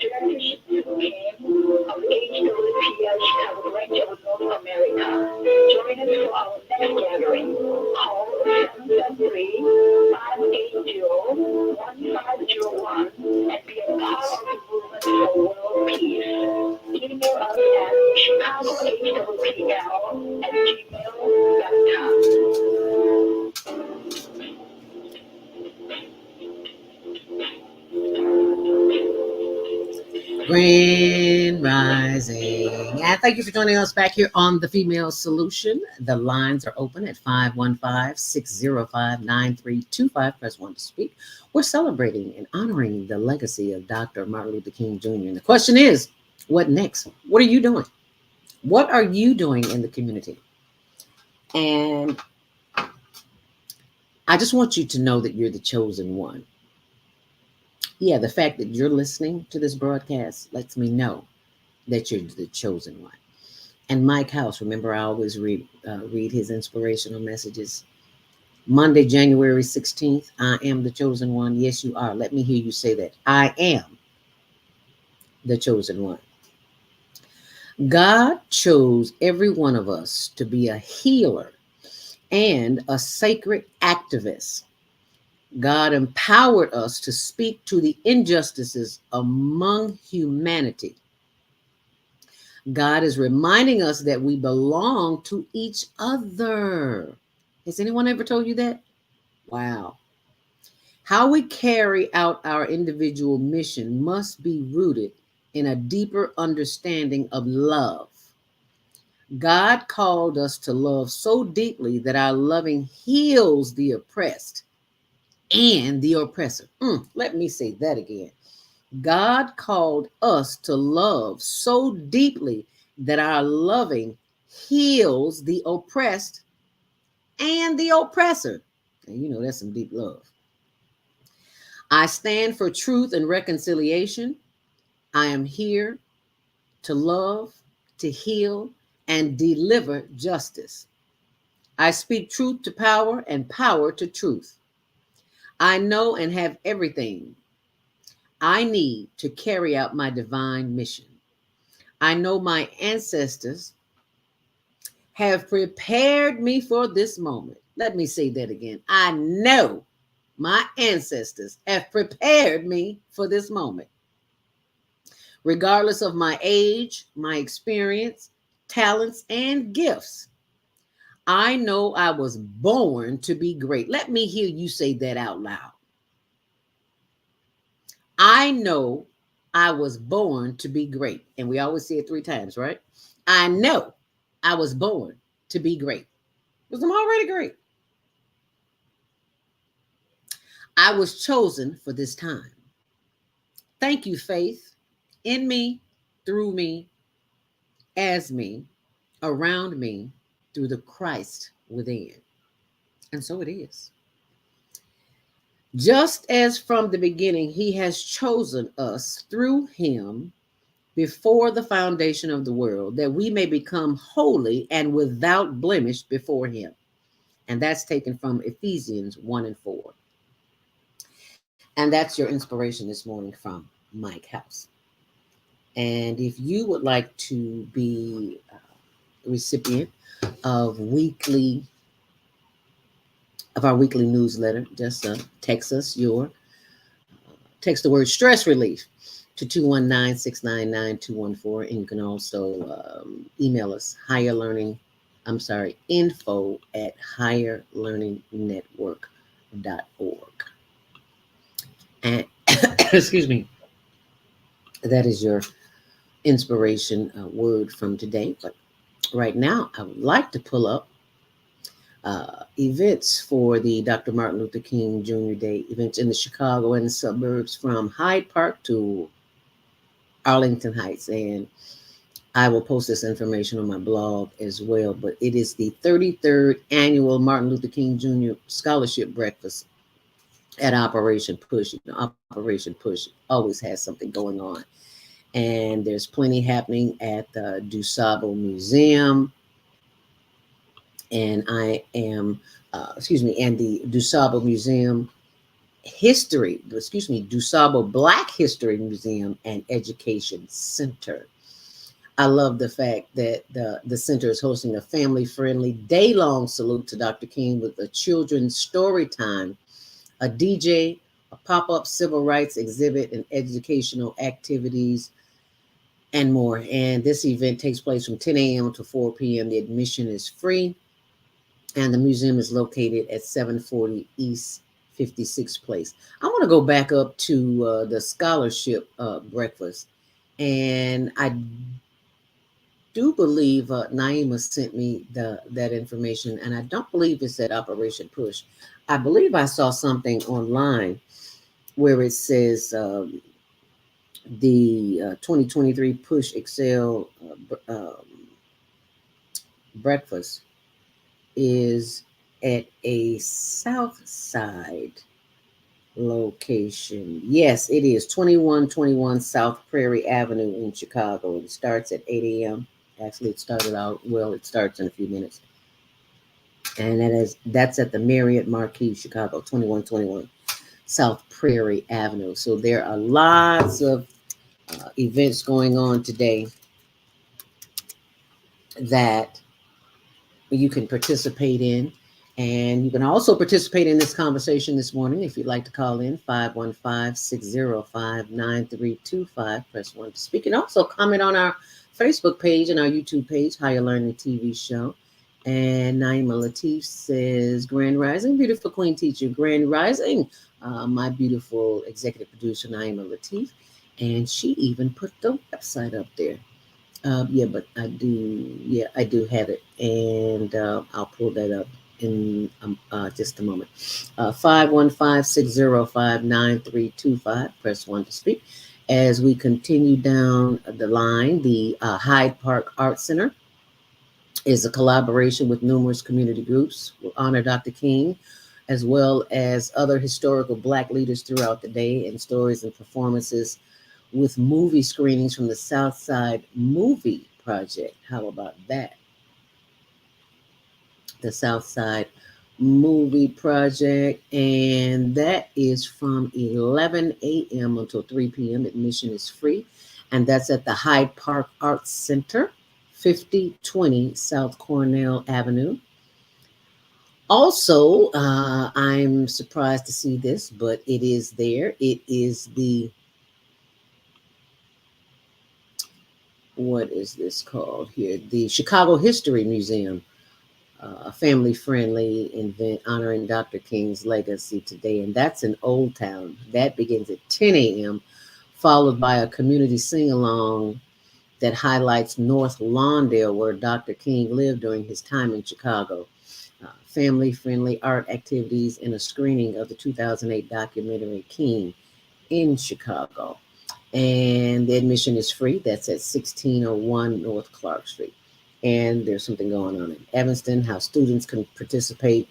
Grand Rising. And thank you for joining us back here on The Female Solution. The lines are open at 515-605-9325. Press 1 to speak. We're celebrating and honoring the legacy of Dr. Martin Luther King Jr. And the question is, what next? What are you doing? What are you doing in the community? And I just want you to know that you're the chosen one. Yeah, the fact that you're listening to this broadcast lets me know that you're the chosen one. And Mike House, remember I always read his inspirational messages. Monday, January 16th, I am the chosen one. Yes, you are. Let me hear you say that. I am the chosen one. God chose every one of us to be a healer and a sacred activist. God empowered us to speak to the injustices among humanity. God is reminding us that we belong to each other. Has anyone ever told you that? Wow. How we carry out our individual mission must be rooted in a deeper understanding of love. God called us to love so deeply that our loving heals the oppressed and the oppressor. Let me say that again. God called us to love so deeply that our loving heals the oppressed and the oppressor. And you know, that's some deep love. I stand for truth and reconciliation. I am here to love, to heal, and deliver justice. I speak truth to power and power to truth. I know and have everything I need to carry out my divine mission. I know my ancestors have prepared me for this moment. Let me say that again. I know my ancestors have prepared me for this moment. Regardless of my age, my experience, talents, and gifts, I know I was born to be great. Let me hear you say that out loud. I know I was born to be great. And we always say it 3 times, right? I know I was born to be great because I'm already great. I was chosen for this time. Thank you, faith, in me, through me, as me, around me, through the Christ within. And so it is. Just as from the beginning, he has chosen us through him before the foundation of the world, that we may become holy and without blemish before him. And that's taken from Ephesians 1:4. And that's your inspiration this morning from Mike House. And if you would like to be a recipient of our weekly newsletter, just text the word stress relief to 219-699-214. And you can also email us info@higherlearningnetwork.org. And excuse me, that is your inspiration word from today. But right now, I would like to pull up events for the Dr. Martin Luther King Jr. Day events in the Chicago and the suburbs from Hyde Park to Arlington Heights. And I will post this information on my blog as well. But it is the 33rd annual Martin Luther King Jr. Scholarship Breakfast at Operation Push. Operation Push always has something going on. And there's plenty happening at the DuSable Museum. And and the DuSable Museum DuSable Black History Museum and Education Center. I love the fact that the center is hosting a family-friendly day-long salute to Dr. King with a children's story time, a DJ, a pop-up civil rights exhibit, and educational activities, and more. And this event takes place from 10 a.m. to 4 p.m. The admission is free, and the museum is located at 740 East 56th Place. I want to go back up to the scholarship breakfast And I do believe Naima sent me that information, and I don't believe it's at Operation Push. I believe I saw something online where it says the 2023 Push Excel breakfast is at a South Side location. Yes, it is 2121 South Prairie Avenue in Chicago. It starts at 8 a.m. Actually, it starts in a few minutes. And that's at the Marriott Marquis, Chicago, 2121 South Prairie Avenue. So there are lots of events going on today that you can participate in. And you can also participate in this conversation this morning if you'd like to call in 515-605-9325. Press 1 to speak. And also comment on our Facebook page and our YouTube page, Higher Learning TV Show. And Naima Latif says, Grand Rising, beautiful Queen Teacher. Grand Rising, my beautiful executive producer, Naima Latif. And she even put the website up there. But I do have it, and I'll pull that up in just a moment. 515-605-9325. Press 1 to speak. As we continue down the line, the Hyde Park Art Center is a collaboration with numerous community groups. We'll honor Dr. King, as well as other historical Black leaders throughout the day, and stories and performances with movie screenings from the Southside Movie Project. How about that? The Southside Movie Project, and that is from 11 a.m. until 3 p.m. Admission is free, and that's at the Hyde Park Arts Center, 5020 South Cornell Avenue. Also, I'm surprised to see this, but it is there. It is what is this called here? The Chicago History Museum, a family-friendly event honoring Dr. King's legacy today, and that's in Old Town. That begins at 10 a.m., followed by a community sing-along that highlights North Lawndale, where Dr. King lived during his time in Chicago. Family-friendly art activities and a screening of the 2008 documentary King in Chicago. And the admission is free. That's at 1601 North Clark Street. And there's something going on in Evanston, how students can participate.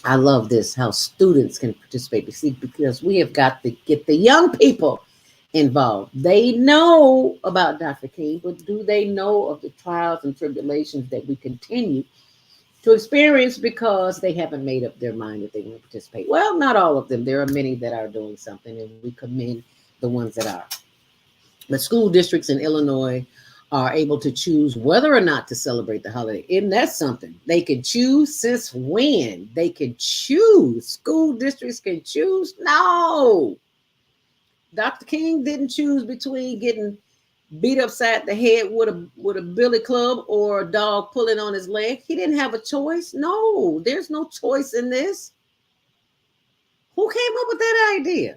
I love this, how students can participate. Because we have got to get the young people involved. They know about Dr. King, but do they know of the trials and tribulations that we continue to experience because they haven't made up their mind that they want to participate? Well, not all of them. There are many that are doing something, and we commend the ones that are. But school districts in Illinois are able to choose whether or not to celebrate the holiday. Isn't that something? They can choose. Since when? They can choose. School districts can choose? No. Dr. King didn't choose between getting beat upside the head with a billy club or a dog pulling on his leg. He didn't have a choice. No, there's no choice in this. Who came up with that idea?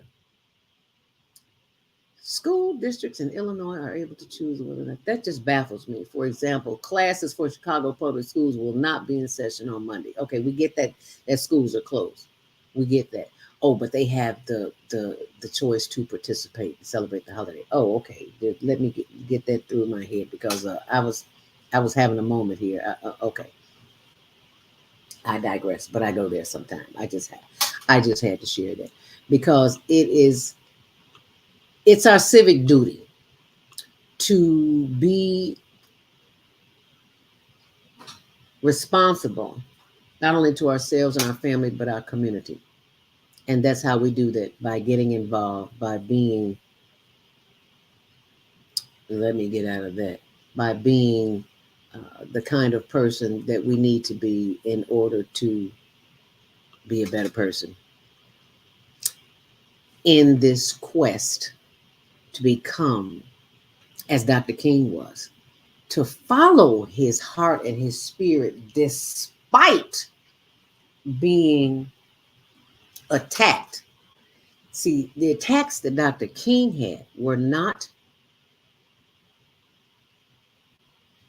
School districts in Illinois are able to choose whether or not. That just baffles me. For example, classes for Chicago public schools will not be in session on Monday. Okay, we get that schools are closed. We get that. Oh, but they have the choice to participate and celebrate the holiday. Oh, okay. Let me get that through my head, because I was having a moment here. Okay, I digress, but I go there sometime. I just had to share that, because it's our civic duty to be responsible, not only to ourselves and our family, but our community. And that's how we do that, by getting involved, by being, let me get out of that, by being the kind of person that we need to be in order to be a better person in this quest to become as Dr. King was, to follow his heart and his spirit despite being attacked. See, the attacks that Dr. King had were not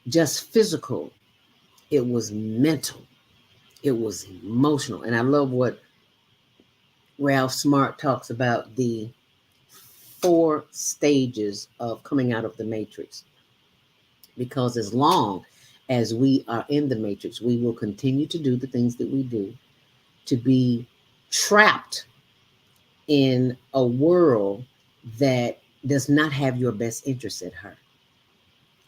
just physical. It was mental. It was emotional. And I love what Ralph Smart talks about, the 4 stages of coming out of the matrix. Because as long as we are in the matrix, we will continue to do the things that we do, to be trapped in a world that does not have your best interest at heart.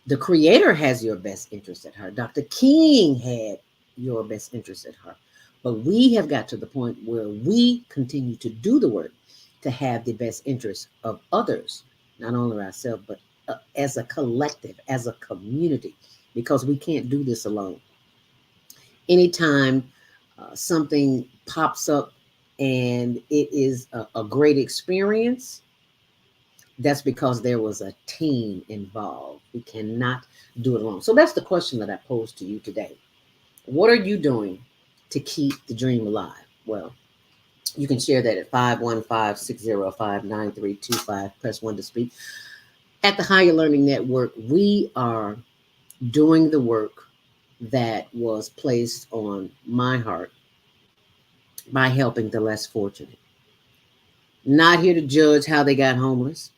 The creator has your best interest at heart. Dr. King had your best interest at heart. But we have got to the point where we continue to do the work to have the best interest of others, not only ourselves, but as a collective, as a community, because we can't do this alone. Anytime something pops up and it is a great experience, that's because there was a team involved. We cannot do it alone. So that's the question that I posed to you today. What are you doing to keep the dream alive? Well, you can share that at 515-605-9325. Press 1 to speak. At the Higher Learning Network, we are doing the work that was placed on my heart by helping the less fortunate. Not here to judge how they got homeless.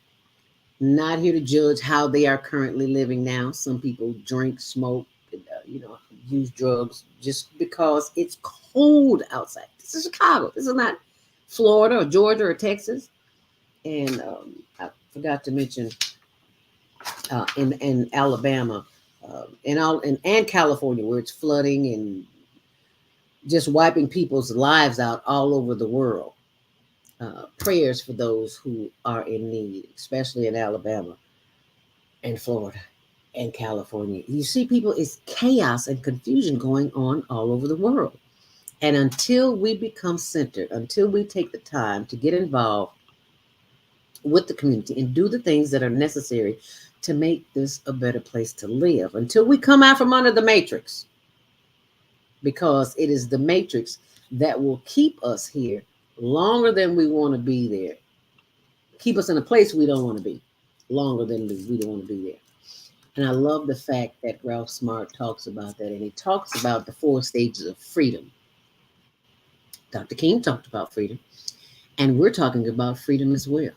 Not here to judge how they are currently living now. Some people drink, smoke, use drugs just because it's cold outside. This is Chicago. This is not Florida or Georgia or Texas. And I forgot to mention in Alabama and California, where it's flooding and just wiping people's lives out all over the world. Prayers for those who are in need, especially in Alabama and Florida and California. You see, people, it's chaos and confusion going on all over the world. And until we become centered, until we take the time to get involved with the community and do the things that are necessary to make this a better place to live, until we come out from under the matrix, because it is the matrix that will keep us here longer than we want to be there. Keep us in a place we don't want to be longer than we don't want to be there. And I love the fact that Ralph Smart talks about that. And he talks about the 4 stages of freedom. Dr. King talked about freedom. And we're talking about freedom as well,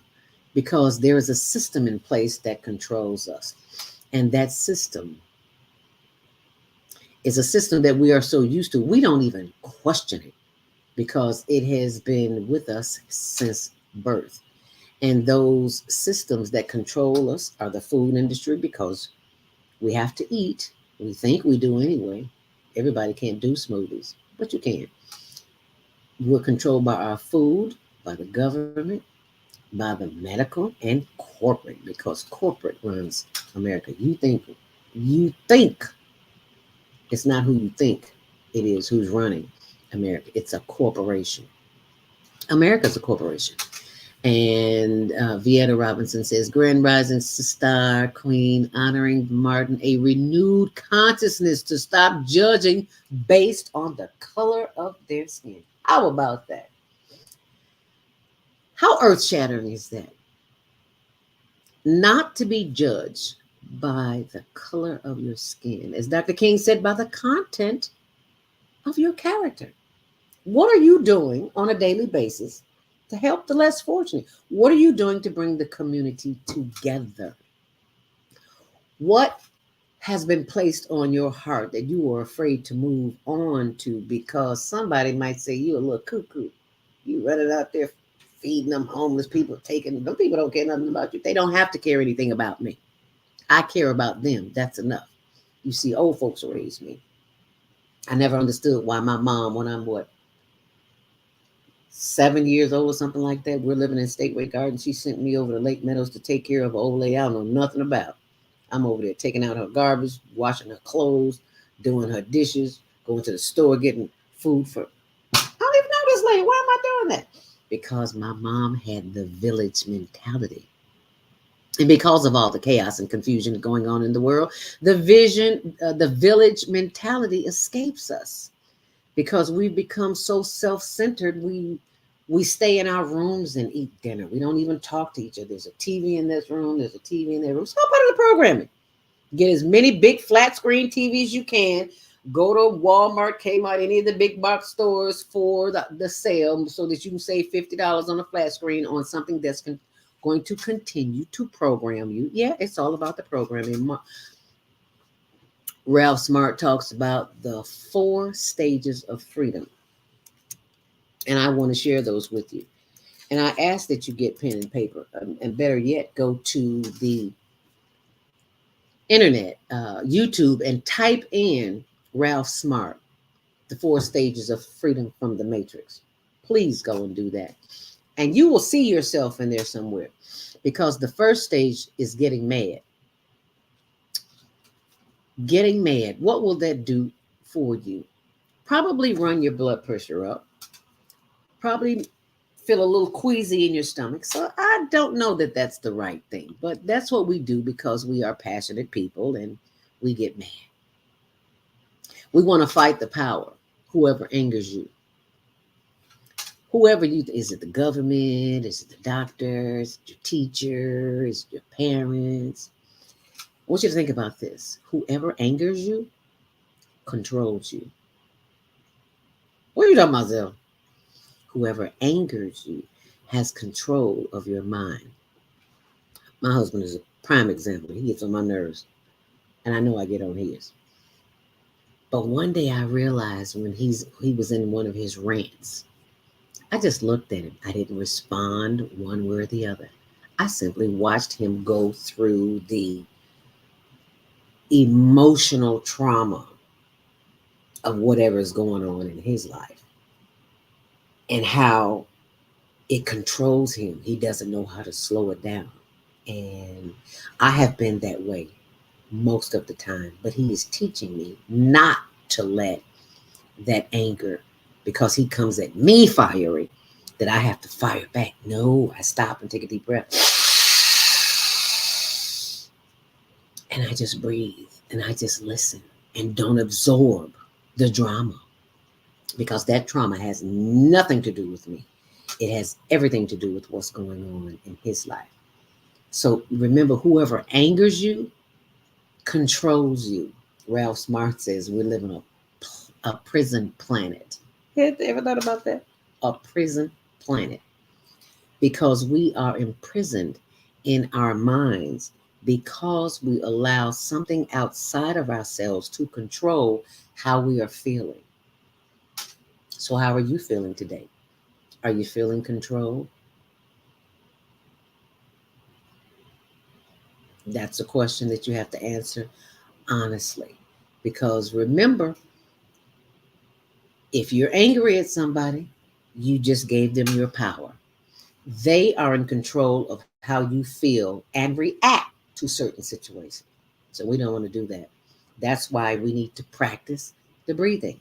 because there is a system in place that controls us. And that system is a system that we are so used to, we don't even question it, because it has been with us since birth. And those systems that control us are the food industry, because we have to eat. We think we do anyway. Everybody can't do smoothies, but you can. We're controlled by our food, by the government, by the medical, and corporate, because corporate runs America. You think it's not who you think it is who's running America. It's a corporation. America's a corporation. And Vieta Robinson says, Grand Rising Star Queen, honoring Martin, a renewed consciousness to stop judging based on the color of their skin. How about that? How earth-shattering is that? Not to be judged by the color of your skin. As Dr. King said, by the content of your character. What are you doing on a daily basis to help the less fortunate? What are you doing to bring the community together? What has been placed on your heart that you are afraid to move on to because somebody might say you're a little cuckoo? You running out there feeding them homeless people, taking them. People don't care nothing about you. They don't have to care anything about me. I care about them. That's enough. You see, old folks raised me. I never understood why my mom, when I'm 7 years old or something like that, we're living in Stateway Gardens. She sent me over to Lake Meadows to take care of an old lady I don't know nothing about. I'm over there taking out her garbage, washing her clothes, doing her dishes, going to the store, getting food for. I don't even know this lady. Why am I doing that? Because my mom had the village mentality. And because of all the chaos and confusion going on in the world, the village mentality escapes us. Because we've become so self-centered, we stay in our rooms and eat dinner. We don't even talk to each other. There's a TV in this room. There's a TV in that room. It's all part of the programming. Get as many big flat screen TVs you can. Go to Walmart, Kmart, any of the big box stores for the sale so that you can save $50 on a flat screen on something that's going to continue to program you. Yeah, it's all about the programming. Ralph Smart talks about the 4 stages of freedom. And I want to share those with you. And I ask that you get pen and paper. And better yet, go to the internet, YouTube, and type in Ralph Smart, the 4 stages of freedom from the matrix. Please go and do that. And you will see yourself in there somewhere, because the first stage is getting mad. Getting mad. What will that do for you? Probably run your blood pressure up. Probably feel a little queasy in your stomach. So I don't know that that's the right thing, but that's what we do because we are passionate people and we get mad. We want to fight the power, whoever angers you. Whoever you, is it the government? Is it the doctors? Is it your teacher? Is it your parents? I want you to think about this. Whoever angers you controls you. What are you talking about, Zell? Whoever angers you has control of your mind. My husband is a prime example. He gets on my nerves, and I know I get on his. But one day I realized when he was in one of his rants, I just looked at him. I didn't respond one way or the other. I simply watched him go through the emotional trauma of whatever is going on in his life and how it controls him. He doesn't know how to slow it down. And I have been that way most of the time, but he is teaching me not to let that anger, because he comes at me fiery, that I have to fire back. No, I stop and take a deep breath. And I just breathe and I just listen and don't absorb the drama, because that trauma has nothing to do with me. It has everything to do with what's going on in his life. So remember, whoever angers you controls you. Ralph Smart says we live on a prison planet. Ever thought about that? A prison planet. Because we are imprisoned in our minds, because we allow something outside of ourselves to control how we are feeling. So how are you feeling today? Are you feeling controlled? That's a question that you have to answer honestly. Because remember, if you're angry at somebody, you just gave them your power. They are in control of how you feel and react to certain situations. So we don't want to do that. That's why we need to practice the breathing.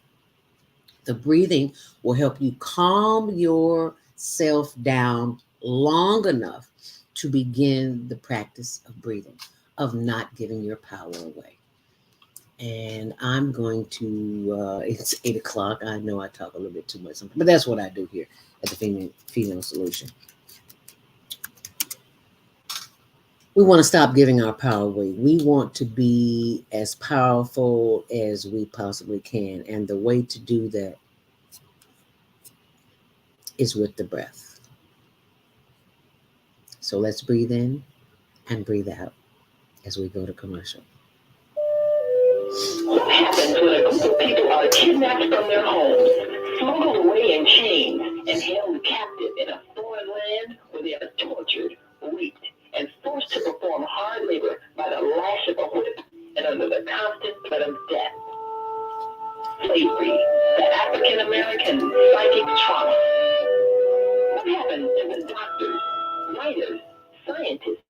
The breathing will help you calm yourself down long enough to begin the practice of breathing, of not giving your power away. And I'm going to, it's 8 o'clock. I know I talk a little bit too much, but that's what I do here at the Female Solution. We want to stop giving our power away. We want to be as powerful as we possibly can. And the way to do that is with the breath. So let's breathe in and breathe out as we go to commercial. What happens when a group of people are kidnapped from their homes, smuggled away in chains, and held captive in a foreign land where they are tortured, raped, and forced to perform hard labor by the lash of a whip and under the constant threat of death? Slavery, the African American psychic trauma. What happened to the doctors, writers, scientists,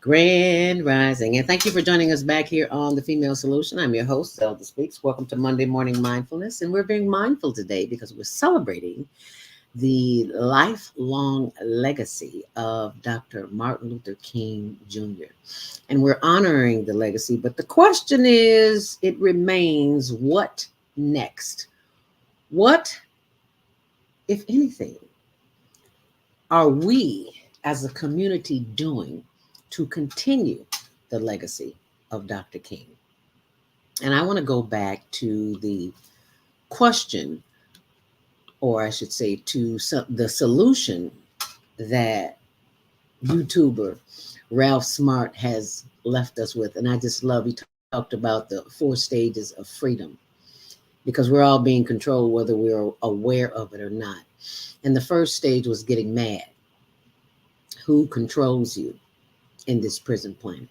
Grand Rising. And thank you for joining us back here on The Female Solution. I'm your host, Zelda Speaks. Welcome to Monday Morning Mindfulness. And we're being mindful today because we're celebrating the lifelong legacy of Dr. Martin Luther King Jr. And we're honoring the legacy. But the question is, it remains, what next? What, if anything, are we as a community doing to continue the legacy of Dr. King? And I want to go back to the question, or I should say, to the solution that YouTuber Ralph Smart has left us with. And I just love, he talked about the 4 stages of freedom, because we're all being controlled whether we're aware of it or not. And the first stage was getting mad. Who controls you in this prison planet?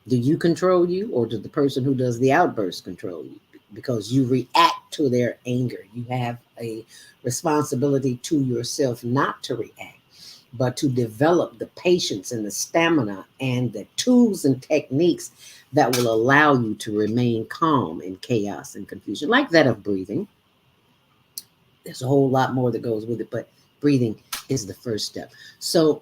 Do you control you, or does the person who does the outburst control you? Because you react to their anger. You have a responsibility to yourself not to react, but to develop the patience and the stamina and the tools and techniques that will allow you to remain calm in chaos and confusion, like that of breathing. There's a whole lot more that goes with it, but breathing is the first step. So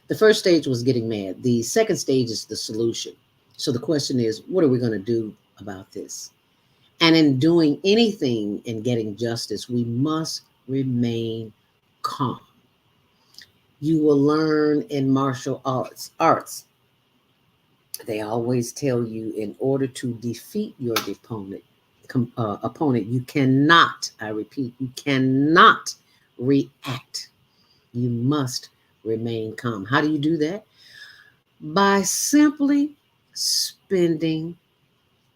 the first stage was getting mad. The second stage is the solution. So the question is, what are we going to do about this? And in doing anything and getting justice, we must remain calm. You will learn in martial arts. They always tell you, in order to defeat your opponent, you cannot, I repeat, you cannot react. You must remain calm. How do you do that? By simply spending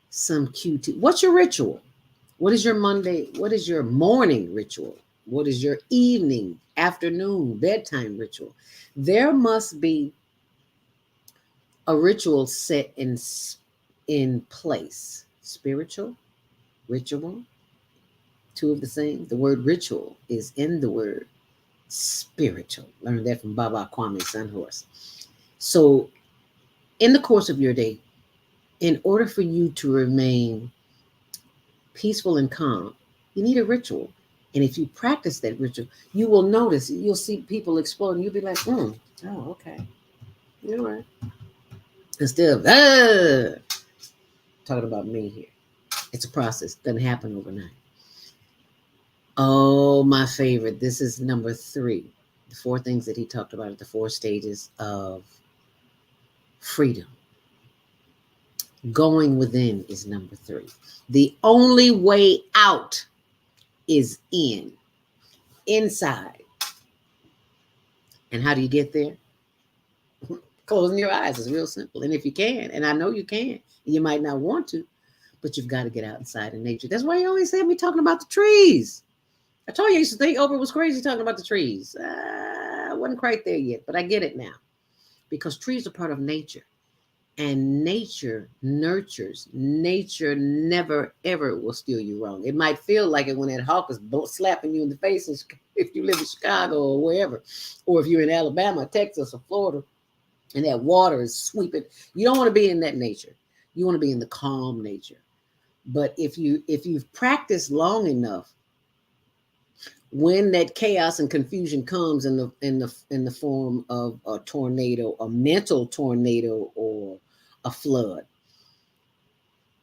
some QT. What's your ritual? What is your Monday? What is your morning ritual? What is your evening, afternoon, bedtime ritual? There must be a ritual set in place. Spiritual, ritual, two of the same. The word ritual is in the word spiritual. Learned that from Baba Kwame Sunhorse. So in the course of your day, in order for you to remain peaceful and calm, you need a ritual. And if you practice that ritual, you will notice, you'll see people explode, and you'll be like, oh, okay. You're right. Instead of, talking about me here. It's a process. Doesn't happen overnight. Oh, my favorite. This is number 3. The 4 things that he talked about at the 4 stages of freedom. Going within is number 3. The only way out is inside. And how do you get there? Closing your eyes is real simple. And if you can, and I know you can, you might not want to, but you've got to get outside in nature. That's why you always have me talking about the trees. I told you I used to think Oprah was crazy talking about the trees. I wasn't quite there yet, but I get it now. Because trees are part of nature. And nature nurtures. Nature never, ever will steer you wrong. It might feel like it when that hawk is slapping you in the face if you live in Chicago or wherever, or if you're in Alabama, Texas, or Florida, and that water is sweeping. You don't want to be in that nature. You want to be in the calm nature. But if you've practiced long enough, when that chaos and confusion comes in the form of a tornado, a mental tornado, or a flood,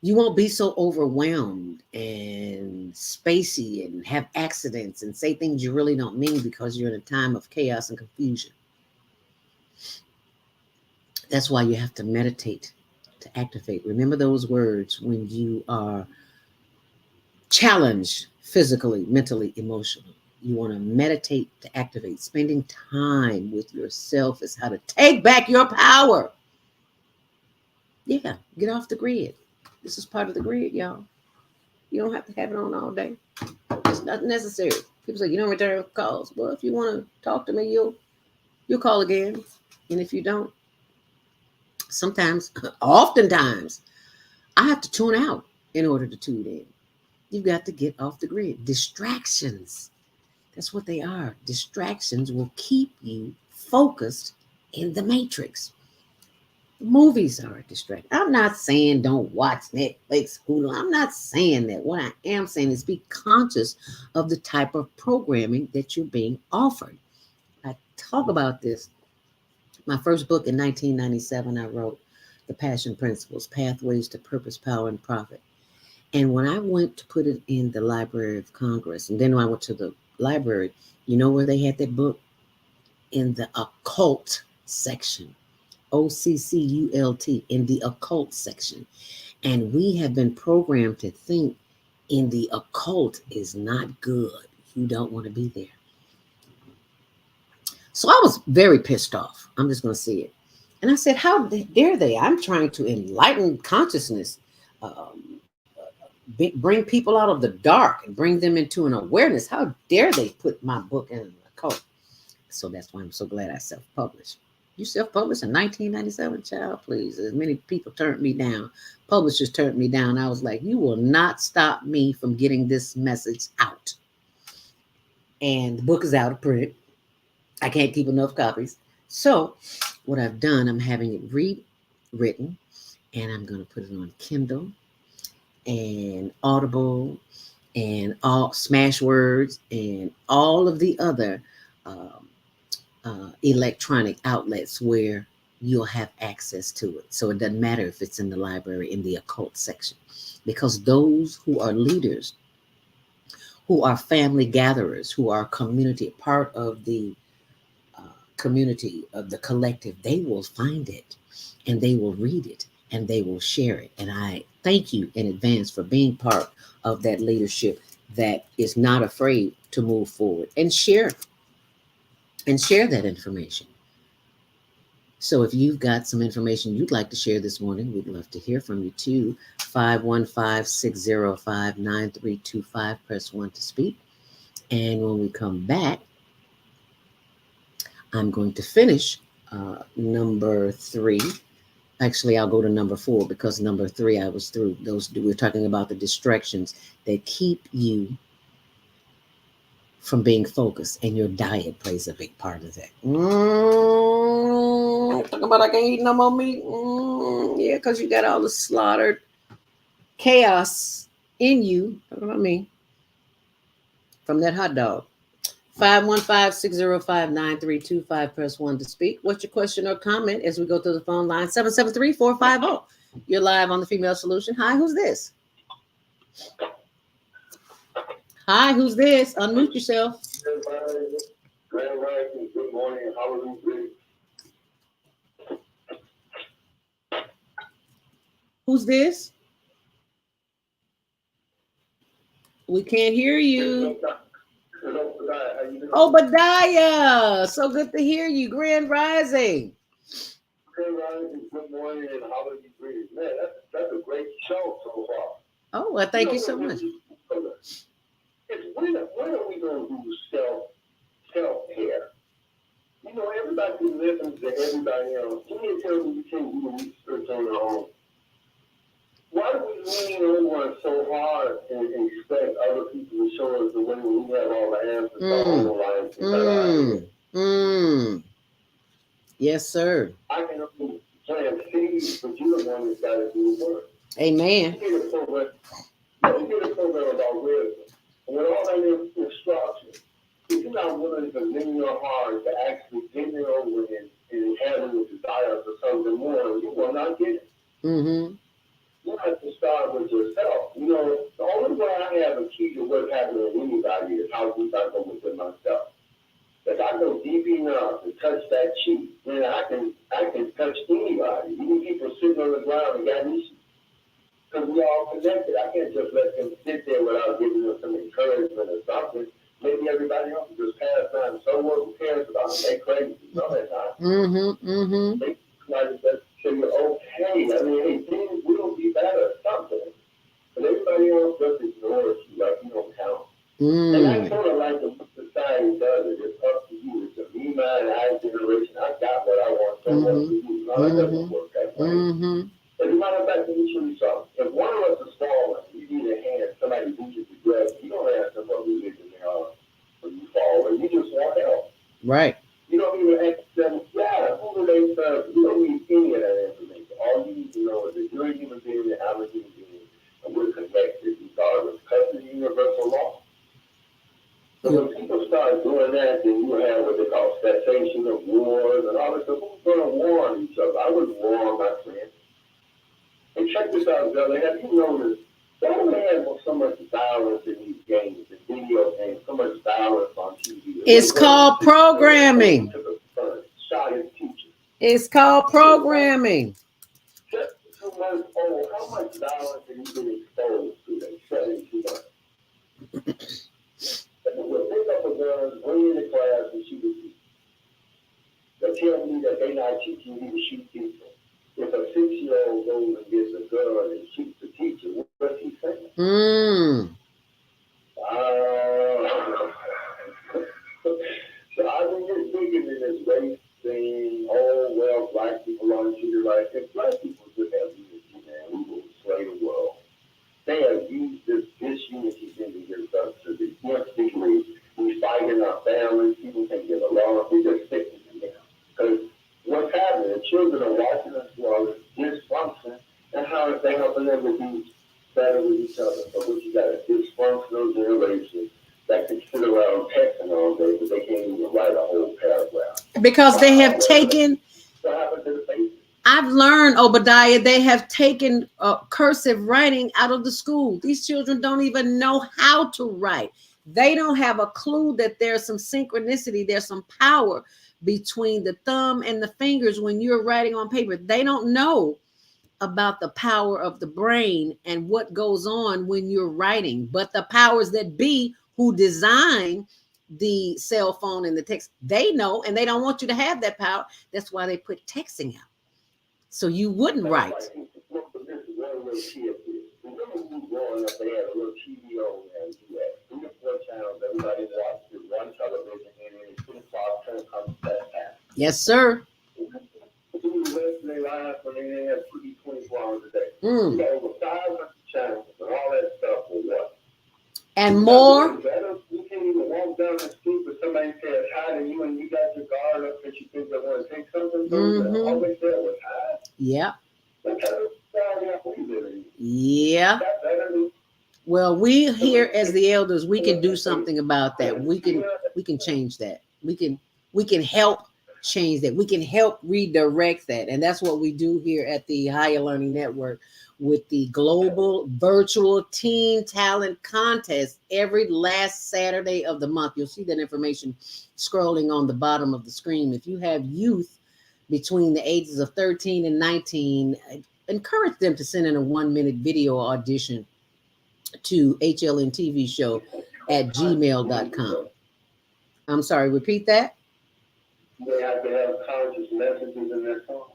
you won't be so overwhelmed and spacey and have accidents and say things you really don't mean, because you're in a time of chaos and confusion. That's why you have to meditate to activate. Remember those words when you are challenged physically, mentally, emotionally. You want to meditate to activate. Spending time with yourself is how to take back your power. Yeah, get off the grid. This is part of the grid, y'all. You don't have to have it on all day. It's not necessary. People say you don't return calls. Well, if you want to talk to me, you'll call again. And if you don't, oftentimes, I have to tune out in order to tune in. You've got to get off the grid. Distractions. That's what they are. Distractions will keep you focused in the matrix. Movies are a distraction. I'm not saying don't watch Netflix, Hulu. I'm not saying that. What I am saying is be conscious of the type of programming that you're being offered. I talk about this. My first book in 1997, I wrote The Passion Principles, Pathways to Purpose, Power, and Profit. And when I went to put it in the Library of Congress, and then when I went to the library, you know where they had that book? In the occult section. OCCULT, in the occult section. And we have been programmed to think in the occult is not good. You don't want to be there. So I was very pissed off. I'm just going to say it. And I said, how dare they? I'm trying to enlighten consciousness, bring people out of the dark and bring them into an awareness. How dare they put my book in an occult? So that's why I'm so glad I self-published. You self-published in 1997, child, please. As many people turned me down. Publishers turned me down. I was like, you will not stop me from getting this message out. And the book is out of print. I can't keep enough copies. So what I've done, I'm having it rewritten, and I'm going to put it on Kindle and Audible and all Smashwords and all of the other electronic outlets where you'll have access to it. So it doesn't matter if it's in the library in the occult section, because those who are leaders, who are family gatherers, who are community, part of the community of the collective, they will find it and they will read it and they will share it. And I thank you in advance for being part of that leadership that is not afraid to move forward and share that information. So if you've got some information you'd like to share this morning, we'd love to hear from you too. 515-605-9325. Press 1 to speak. And when we come back, I'm going to finish number 3. Actually, I'll go to number 4 because number 3 I was through. We're talking about the distractions that keep you from being focused, and your diet plays a big part of that. Talking about I can't eat no more meat. Yeah, because you got all the slaughtered chaos in you. Talking about me from that hot dog. 515-605-9325. Press 1 to speak. What's your question or comment as we go through the phone line? 773-450. You're live on the Female Solution. Hi, who's this? Hi, who's this? Unmute yourself. Good morning. How are you? Who's this? We can't hear you. Oh, Badiah. So good to hear you. Grand Rising. Grand Rising. Good morning. And how are you? Man, that's a great show so far. Oh, well, thank you so much. When are we going to do self-care? You know, everybody listens to everybody else. You can't tell me you can't do research on your own. Why do we lean over so hard and expect other people to show us the way when we have all the answers to all the lives? Yes, sir. I can only plant seeds, but you're the one that's got to do the work. Amen. You get a program about wisdom. And with all that instruction, if you're not willing to lean your heart to actually get it over and having the desire for something more, you will not get it. Mm-hmm. You have to start with yourself. You know, the only way I have a key to what's happening with anybody is how deep I go within myself. If I go deep enough to touch that cheek, then I can touch anybody, even people sitting on the ground and got issues. Because we all connected. I can't just let them sit there without giving them some encouragement or something. Maybe everybody else will just pass time. So what? Who cares about them? They crazy. You know that time. They like to say you're okay. I mean, hey, things will be better, something. But everybody else just ignores you like you don't count. And that's sort of like what society does. It's up to you. It's a me, mine, I generation. I got what I want. So what do you? No, that doesn't work that way. As a matter of fact, let me show you something. If one of us is falling, you need a hand, somebody reaches the grab, you don't ask them what religion they are when you fall, and you just want help. Right. You don't even ask them, who do they serve? You don't need any of that information. So when people start doing that, then you have what they call cessation of wars and all this stuff. Who's going to war on each other? I wouldn't war on my friends. And check this out, brother. Have you noticed why do they have so much violence in these games, in video games, so much violence on TV? It's called programming. Shot his teacher. It's called programming. Just 2 months old, how much violence have you been exposed to? They shut him 2 months. We'll pick up a gun, bring in the class, and shoot the teacher. They tell me that they're not teaching you to shoot people. If a 6-year-old goes and gets a gun and shoots the teacher, what's he saying? So I've been just digging in this race thing. Oh, well, black people aren't treated right. If black people should have unity, man, we will slay the world. They have used this disunity thing against us to the nth degree. We fight in our families. People can't get along. We just stick to them. Because what's happening? The children are watching us while it's dysfunction, and how is they helping them to be better with each other? But what you got a dysfunctional generation that can sit around texting all day, but they can't even write a whole paragraph. Because they have taken, What happened to the basics? I've learned, Obadiah, they have taken cursive writing out of the school. These children don't even know how to write. They don't have a clue that there's some synchronicity, there's some power between the thumb and the fingers when you're writing on paper. They don't know about the power of the brain and what goes on when you're writing. But the powers that be who design the cell phone and the text, they know, and they don't want you to have that power. That's why they put texting out. So you wouldn't write. Look, this is one little kid. Remember when we were growing up, they had a little TV on and you had 3 or 4 channels. Everybody watched it, one television, and then 2 o'clock, 10 o'clock, that time. Yes, sir. Do the rest of their lives when they didn't have TV 24 hours a day. Mm. You got over 500 channels and all that stuff for what? And more. You can't even walk down the street with somebody says hi to you and you got your guard up because you think they want to take something from you. And always there was hi. Yeah. What kind of society are we living in? Yeah. Well, we here as the elders, we can do something about that. We can change that. We can help change that. We can help redirect that. And that's what we do here at the Higher Learning Network with the Global Virtual Teen Talent Contest every last Saturday of the month. You'll see that information scrolling on the bottom of the screen. If you have youth between the ages of 13 and 19, encourage them to send in a 1-minute video audition to HLNTVshow at gmail.com. I'm sorry, repeat that. They have to have conscious messages in their song.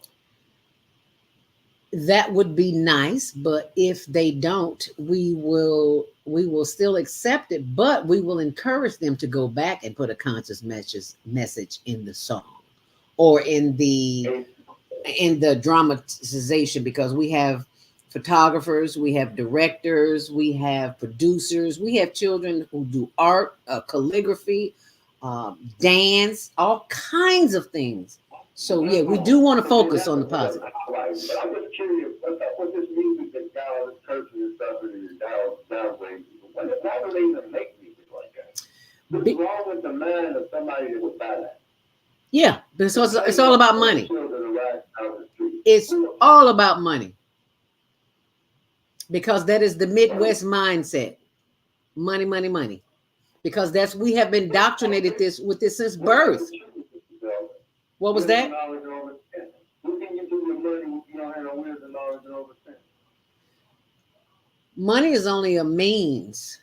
That would be nice, but if they don't, we will still accept it, but we will encourage them to go back and put a conscious message in the song or in the dramatization, because we have photographers, we have directors, we have producers, we have children who do art, calligraphy, dance, all kinds of things. So yeah, we do want to focus on the positive. Right, but I'm just curious, what's up with this music that Dow is cursing and stuff and downgrade people? Why do they even make music like that? What's wrong with the mind of somebody that would buy that? Yeah, but it's all about money. It's all about money. Because that is the Midwest mindset. Money, money, money. Because we have been indoctrinated with this since birth. What was that? Money is only a means.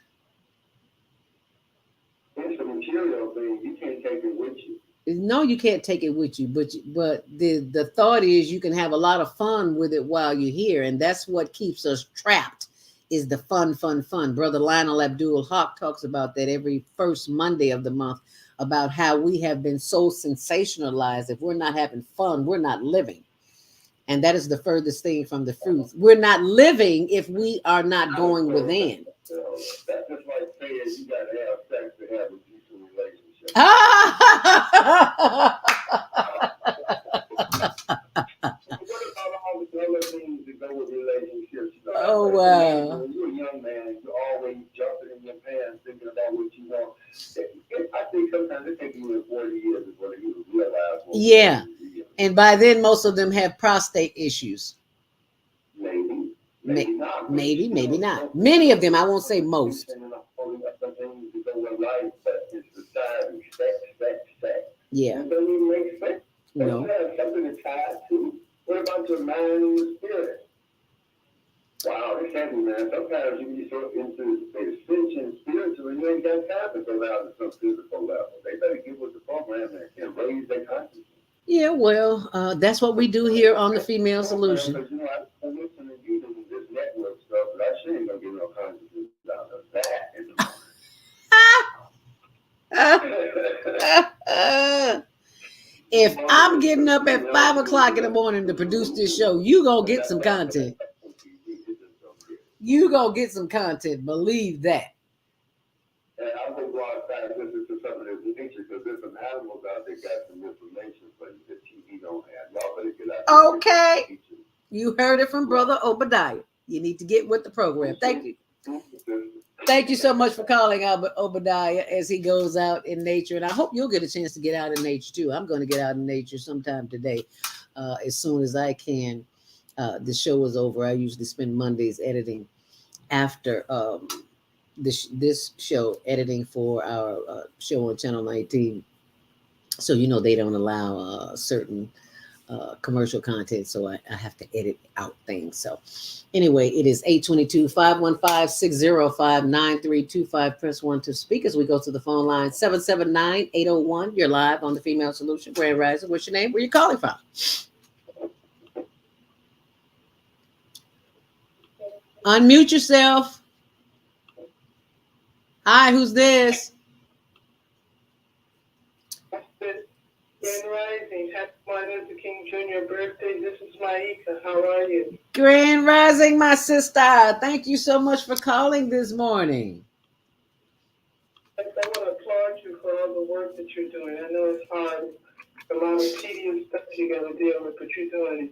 It's a material thing. You can't take it with you. No, you can't take it with you, but the thought is you can have a lot of fun with it while you're here, and that's what keeps us trapped. Is the fun. Brother Lionel Abdul Haq talks about that every first Monday of the month, about how we have been so sensationalized. If we're not having fun, we're not living. And that is the furthest thing from the truth. We're not living if we are not going within. That's just like saying you got to have sex to have a decent relationship. Oh, wow. When you're a young man, you're always jumping in your pants thinking about what you want. Yeah. And by then, most of them have prostate issues. Maybe, maybe not. Many of them, I won't say most. Yeah. No. What about your mind and your spirit? Wow, it's heavy, man. Sometimes you get so into ascension spiritually, you ain't got time to go down to some physical level. They better get with the program and raise their consciousness. Yeah, well, that's what we do here on the Female Solution. Because, you know, I'm listening to you doing this network stuff, but I sure ain't gonna get no consciousness out of that in the morning. If I'm getting up at 5 o'clock in the morning to produce this show, you gonna get some content. You gonna get some content. Believe that. And I will go outside and listen to some of this nature because there's some animals out there got some information for you that TV don't have. Y'all better get out. Okay. You heard it from Brother Obadiah. You need to get with the program. Thank you. Thank you so much for calling Obadiah as he goes out in nature. And I hope you'll get a chance to get out in nature too. I'm going to get out in nature sometime today, as soon as I can. The show is over. I usually spend Mondays editing after this show, editing for our show on Channel 19. So, you know, they don't allow certain commercial content, so I have to edit out things. So anyway, it is 822-515-605-9325. Press 1 to speak as we go to the phone line. 779-801. You're live on the Female Solution. Grand Rising. What's your name? Where you calling from? Unmute yourself. Hi, who's this? Grand Rising. Happy Martin Luther King Jr. birthday. This is Maika. How are you? Grand Rising, my sister. Thank you so much for calling this morning. I want to applaud you for all the work that you're doing. I know it's hard. A lot of tedious stuff you got to deal with, but you're doing it.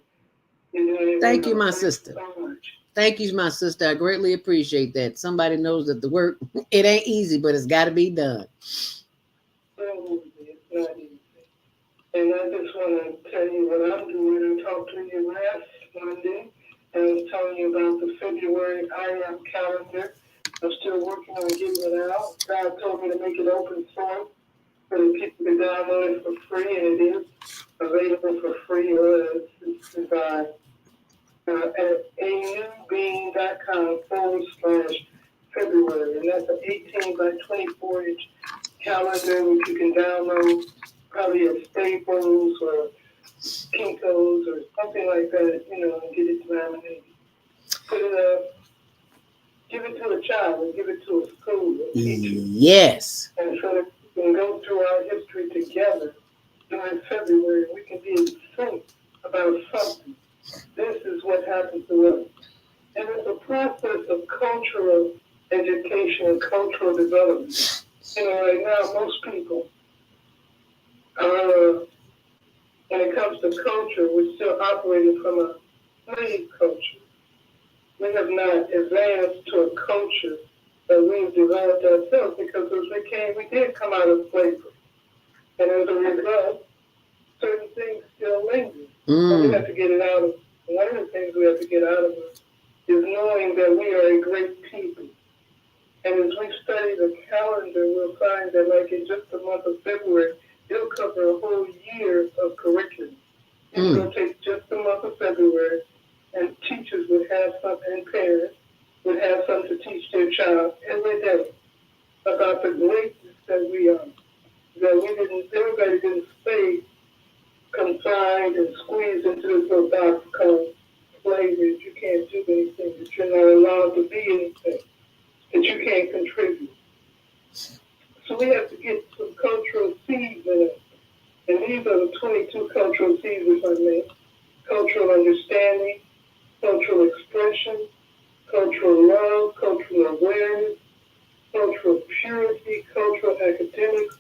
You're doing it. Thank you, my sister. So much. Thank you, my sister. I greatly appreciate that. Somebody knows that the work, it ain't easy, but it's got to be done. It's not easy. And I just want to tell you what I'm doing. I talked to you last Monday, and I was telling you about the February IM calendar. I'm still working on getting it out. God told me to make it open source so that people can download it for free, and it is available for free. It's at aubeing.com/February. And that's an 18 by 24 inch calendar which you can download probably at Staples or Kinko's or something like that, you know, and get it laminated. Put it up, give it to a child or give it to a school. Yes. And so that we can go through our history together during February. We can be in sync about something. This is what happened to us. And it's a process of cultural education and cultural development. You know, right now, most people, when it comes to culture, we're still operating from a slave culture. We have not advanced to a culture that we've developed ourselves because as we did come out of slavery. And as a result, certain things still linger. And we have to get it out of. One of the things we have to get out of us is knowing that we are a great people. And as we study the calendar, we'll find that like in just the month of February, it'll cover a whole year of curriculum. It's going to take just the month of February, and teachers would have something, and parents would have something to teach their child every day about the greatness that we are. That everybody didn't stay confined and squeezed into this little box called slavery. That you can't do anything, that you're not allowed to be anything, that you can't contribute. So we have to get some cultural seeds in it. And these are the 22 cultural seeds, if I may. Cultural understanding, cultural expression, cultural love, cultural awareness, cultural purity, cultural academics,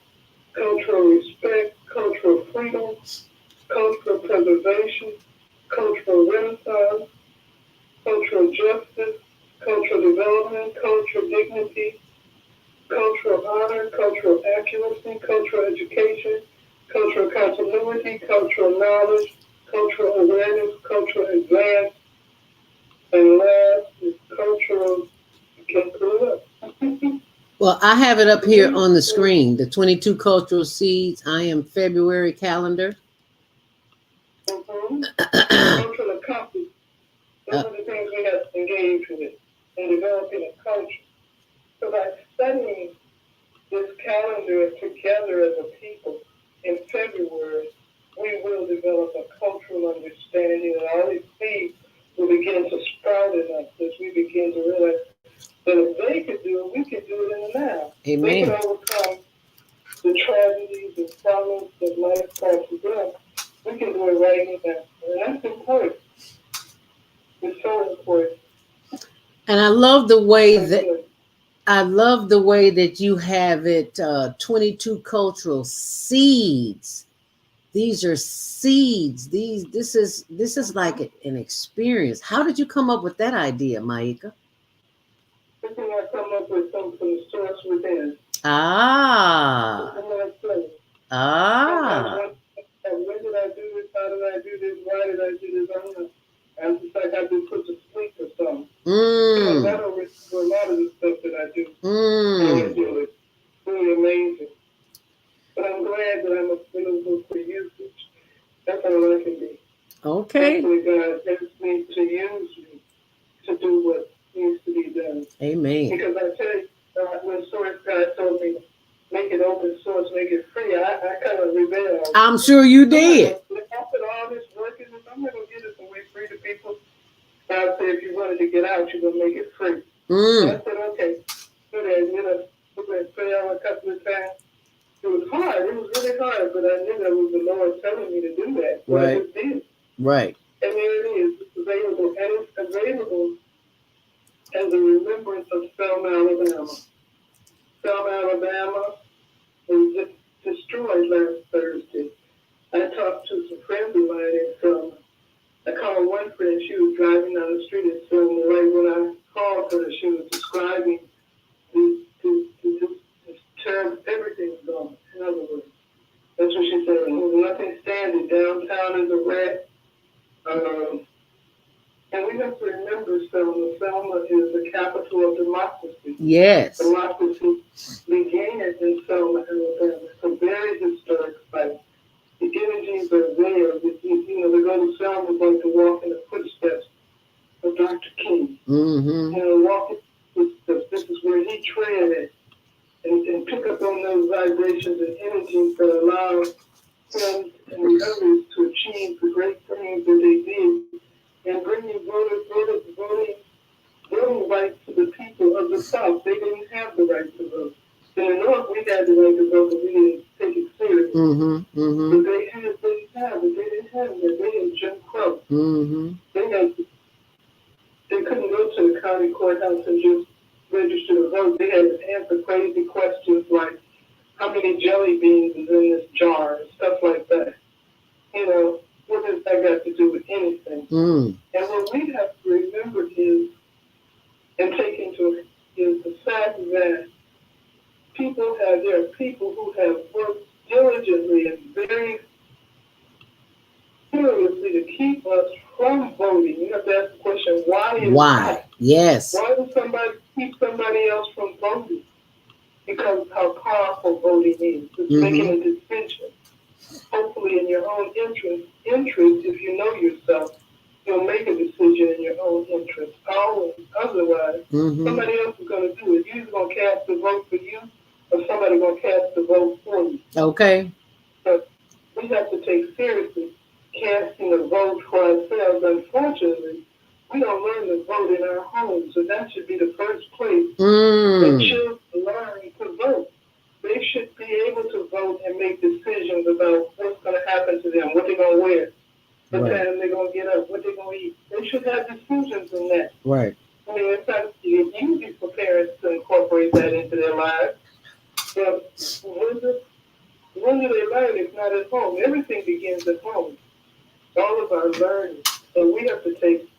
cultural respect, cultural freedom, cultural preservation, cultural renaissance, cultural justice, cultural development, cultural dignity, cultural honor, cultural accuracy, cultural education, cultural continuity, cultural knowledge, cultural awareness, cultural advance, and last is cultural, you can't put it up. Well, I have it up here on the screen, the 22 cultural seeds. I am February calendar. Cultural accomplishment. Those are the things we have to engage with in developing a culture. So by studying this calendar together as a people in February, we will develop a cultural understanding, and all these seeds will begin to sprout in us as we begin to realize that if they could do it, we can do it in the now. Amen. We can overcome the tragedies and problems that life crosses us. We can do it right now. And that's important. It's so important. And I love the way that you have it 22 cultural seeds. These are seeds. This is like an experience. How did you come up with that idea, Maika? I think I come up with something from the source within. Ah. When did I do this? How did I do this? Why did I do this? I'm just like I've been put to sleep or something. I don't remember a lot of the stuff that I do. I do it. Really amazing. But I'm glad that I'm available for usage. That's all I can be. Okay. Hopefully God helps me to use me to do what needs to be done. Amen. Because I tell you, when Source God told me, make it open source, make it free, I kind of rebelled. I'm sure you did. After all this work, I'm not going to give this away free to people. God said, if you wanted to get out, you're going to make it free. So I said, okay. So then, we failed a couple of times. It was hard. It was really hard, but I knew that was the Lord telling me to do that. So I just did. Right. And there it is. It's available. And it's available as a remembrance of Selma, Alabama. Selma, Alabama was just destroyed last Thursday. I talked to some friends of mine in Selma. I called one friend. She was driving down the street in Selma. Right when I called her, she was describing this terrible, everything's gone. In other words, that's what she said. There's nothing standing. Downtown is a wreck. And we have to remember Selma. Selma is the capital of democracy. Yes. Democracy began in Selma, Alabama. It's a very historic site. The energies are there. They go to Selma, like to walk in the footsteps of Dr. King. Walking in the footsteps. This is where he treaded and pick up on those vibrations and energies that allow him and the others to achieve the great things that they did. And bringing voting rights to the people of the South. They didn't have the right to vote. In the North, we had the right to vote, but we didn't take it seriously. But they didn't have it. They had Jim Crow. They couldn't go to the county courthouse and just register to vote. They had to answer crazy questions like, how many jelly beans is in this jar, and stuff like that. What does that got to do with anything? And what we have to remember is, and take into is the fact that there are people who have worked diligently and very seriously to keep us from voting. You have to ask the question, why is that? Yes. Why would somebody keep somebody else from voting? Because of how powerful voting is. It's making a decision. Hopefully in your own interest, if you know yourself, you'll make a decision in your own interest. Always. Otherwise, somebody else is going to do it. You're either going to cast the vote for you, or somebody going to cast the vote for you. Okay. But we have to take seriously casting a vote for ourselves. Unfortunately, we don't learn to vote in our homes, so that should be the first place that children learn to vote. They should be able to vote and make decisions about what's going to happen to them, what they're going to wear, what time they're going to get up, what they're going to eat. They should have decisions in that. Right. I mean, it's not easy for parents to incorporate that into their lives. But when do they learn if not at home? Everything begins at home. All of our learning. So we have to take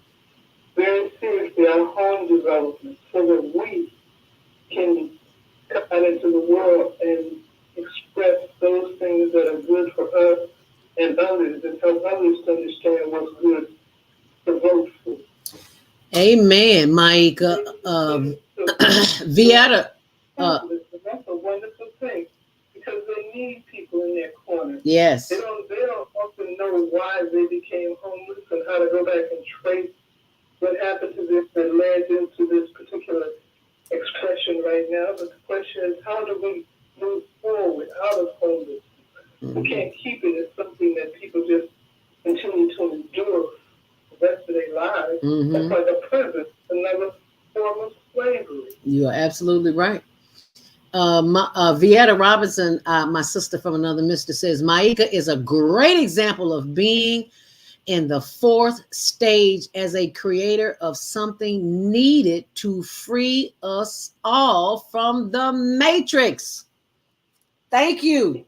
very seriously our home development so that we can come out into the world and express those things that are good for us and others, and help others to understand what's good to vote for. Amen, Maika. Vieta. That's a wonderful thing, because they need people in their corner. Yes. They don't often know why they became homeless and how to go back and trace what happened to this that led into this particular expression right now. But the question is, how do we move forward out of homelessness? We can't keep it as something that people just continue to endure the rest of their lives. That's like a prison, another form of slavery. You are absolutely right. Vieta Robinson, my sister from another mister, says Maika is a great example of being in the fourth stage as a creator of something needed to free us all from the matrix. Thank you.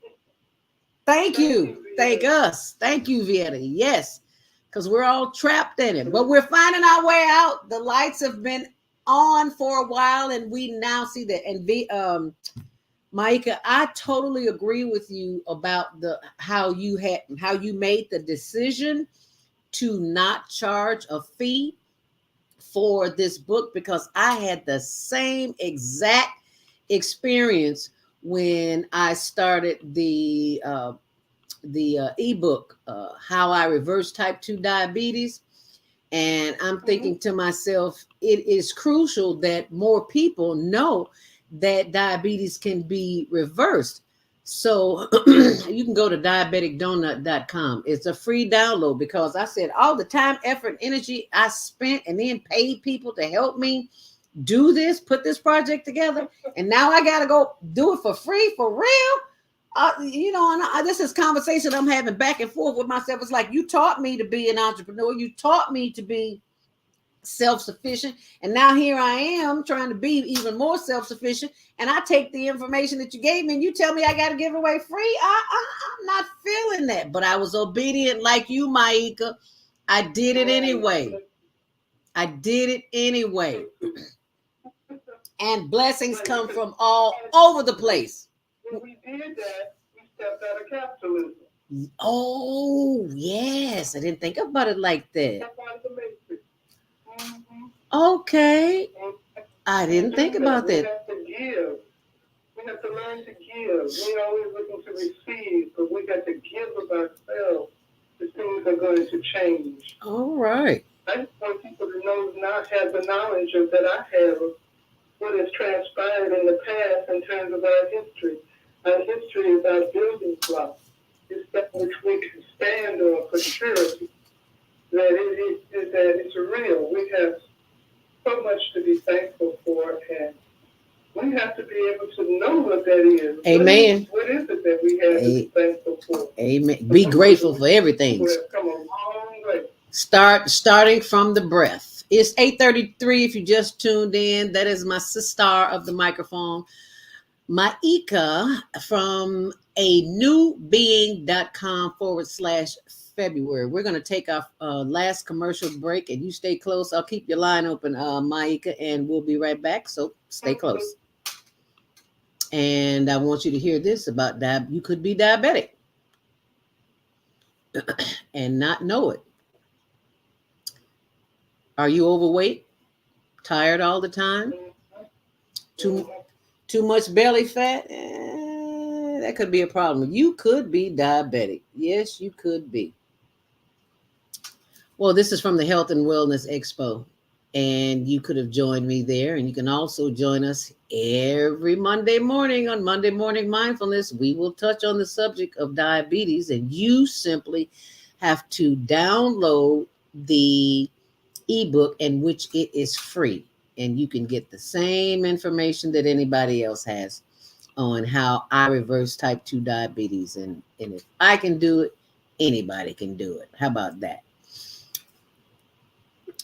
Thank you. Thank us. Thank you, Vieta. Yes, because we're all trapped in it, but we're finding our way out. The lights have been on for a while, and we now see that. And Maika, I totally agree with you about how you made the decision to not charge a fee for this book, because I had the same exact experience when I started the ebook, How I Reverse Type 2 Diabetes. And I'm thinking to myself, it is crucial that more people know that diabetes can be reversed. So you can go to diabeticdonut.com. It's a free download, because I said all the time, effort, and energy I spent and then paid people to help me do this, put this project together. And now I got to go do it for free, for real. This is conversation I'm having back and forth with myself. It's like, you taught me to be an entrepreneur. You taught me to be self-sufficient. And now here I am trying to be even more self-sufficient. And I take the information that you gave me and you tell me I got to give away free. I'm not feeling that. But I was obedient like you, Maika. I did it anyway. And blessings come from all over the place. When we did that, we stepped out of capitalism. Oh, yes. I didn't think about it like that. Okay. I didn't think about that. We have to give. We have to learn to give. We're always looking to receive, but we got to give of ourselves. The things are going to change. All right. I just want people to know, not have the knowledge of that I have of what has transpired in the past in terms of our history. Our history is our building block. It's that which we can stand on for surety. That it's real. We have so much to be thankful for, and we have to be able to know what that is. Amen. What is it that we have to be thankful for? Amen. Be grateful for everything. We have come a long way. Starting from the breath. It's 8:33 if you just tuned in. That is my sister of the microphone, Maika, from anewbeing.com/February. We're going to take our last commercial break, and you stay close. I'll keep your line open, Maika, and we'll be right back. So stay close. And I want you to hear this about you could be diabetic and not know it. Are you overweight? Tired all the time? Too much belly fat? That could be a problem. You could be diabetic. Yes, you could be. Well, this is from the Health and Wellness Expo, and you could have joined me there. And you can also join us every Monday morning on Monday Morning Mindfulness. We will touch on the subject of diabetes, and you simply have to download the ebook, in which it is free, and you can get the same information that anybody else has on how I reverse type 2 diabetes. And if I can do it, anybody can do it. How about that?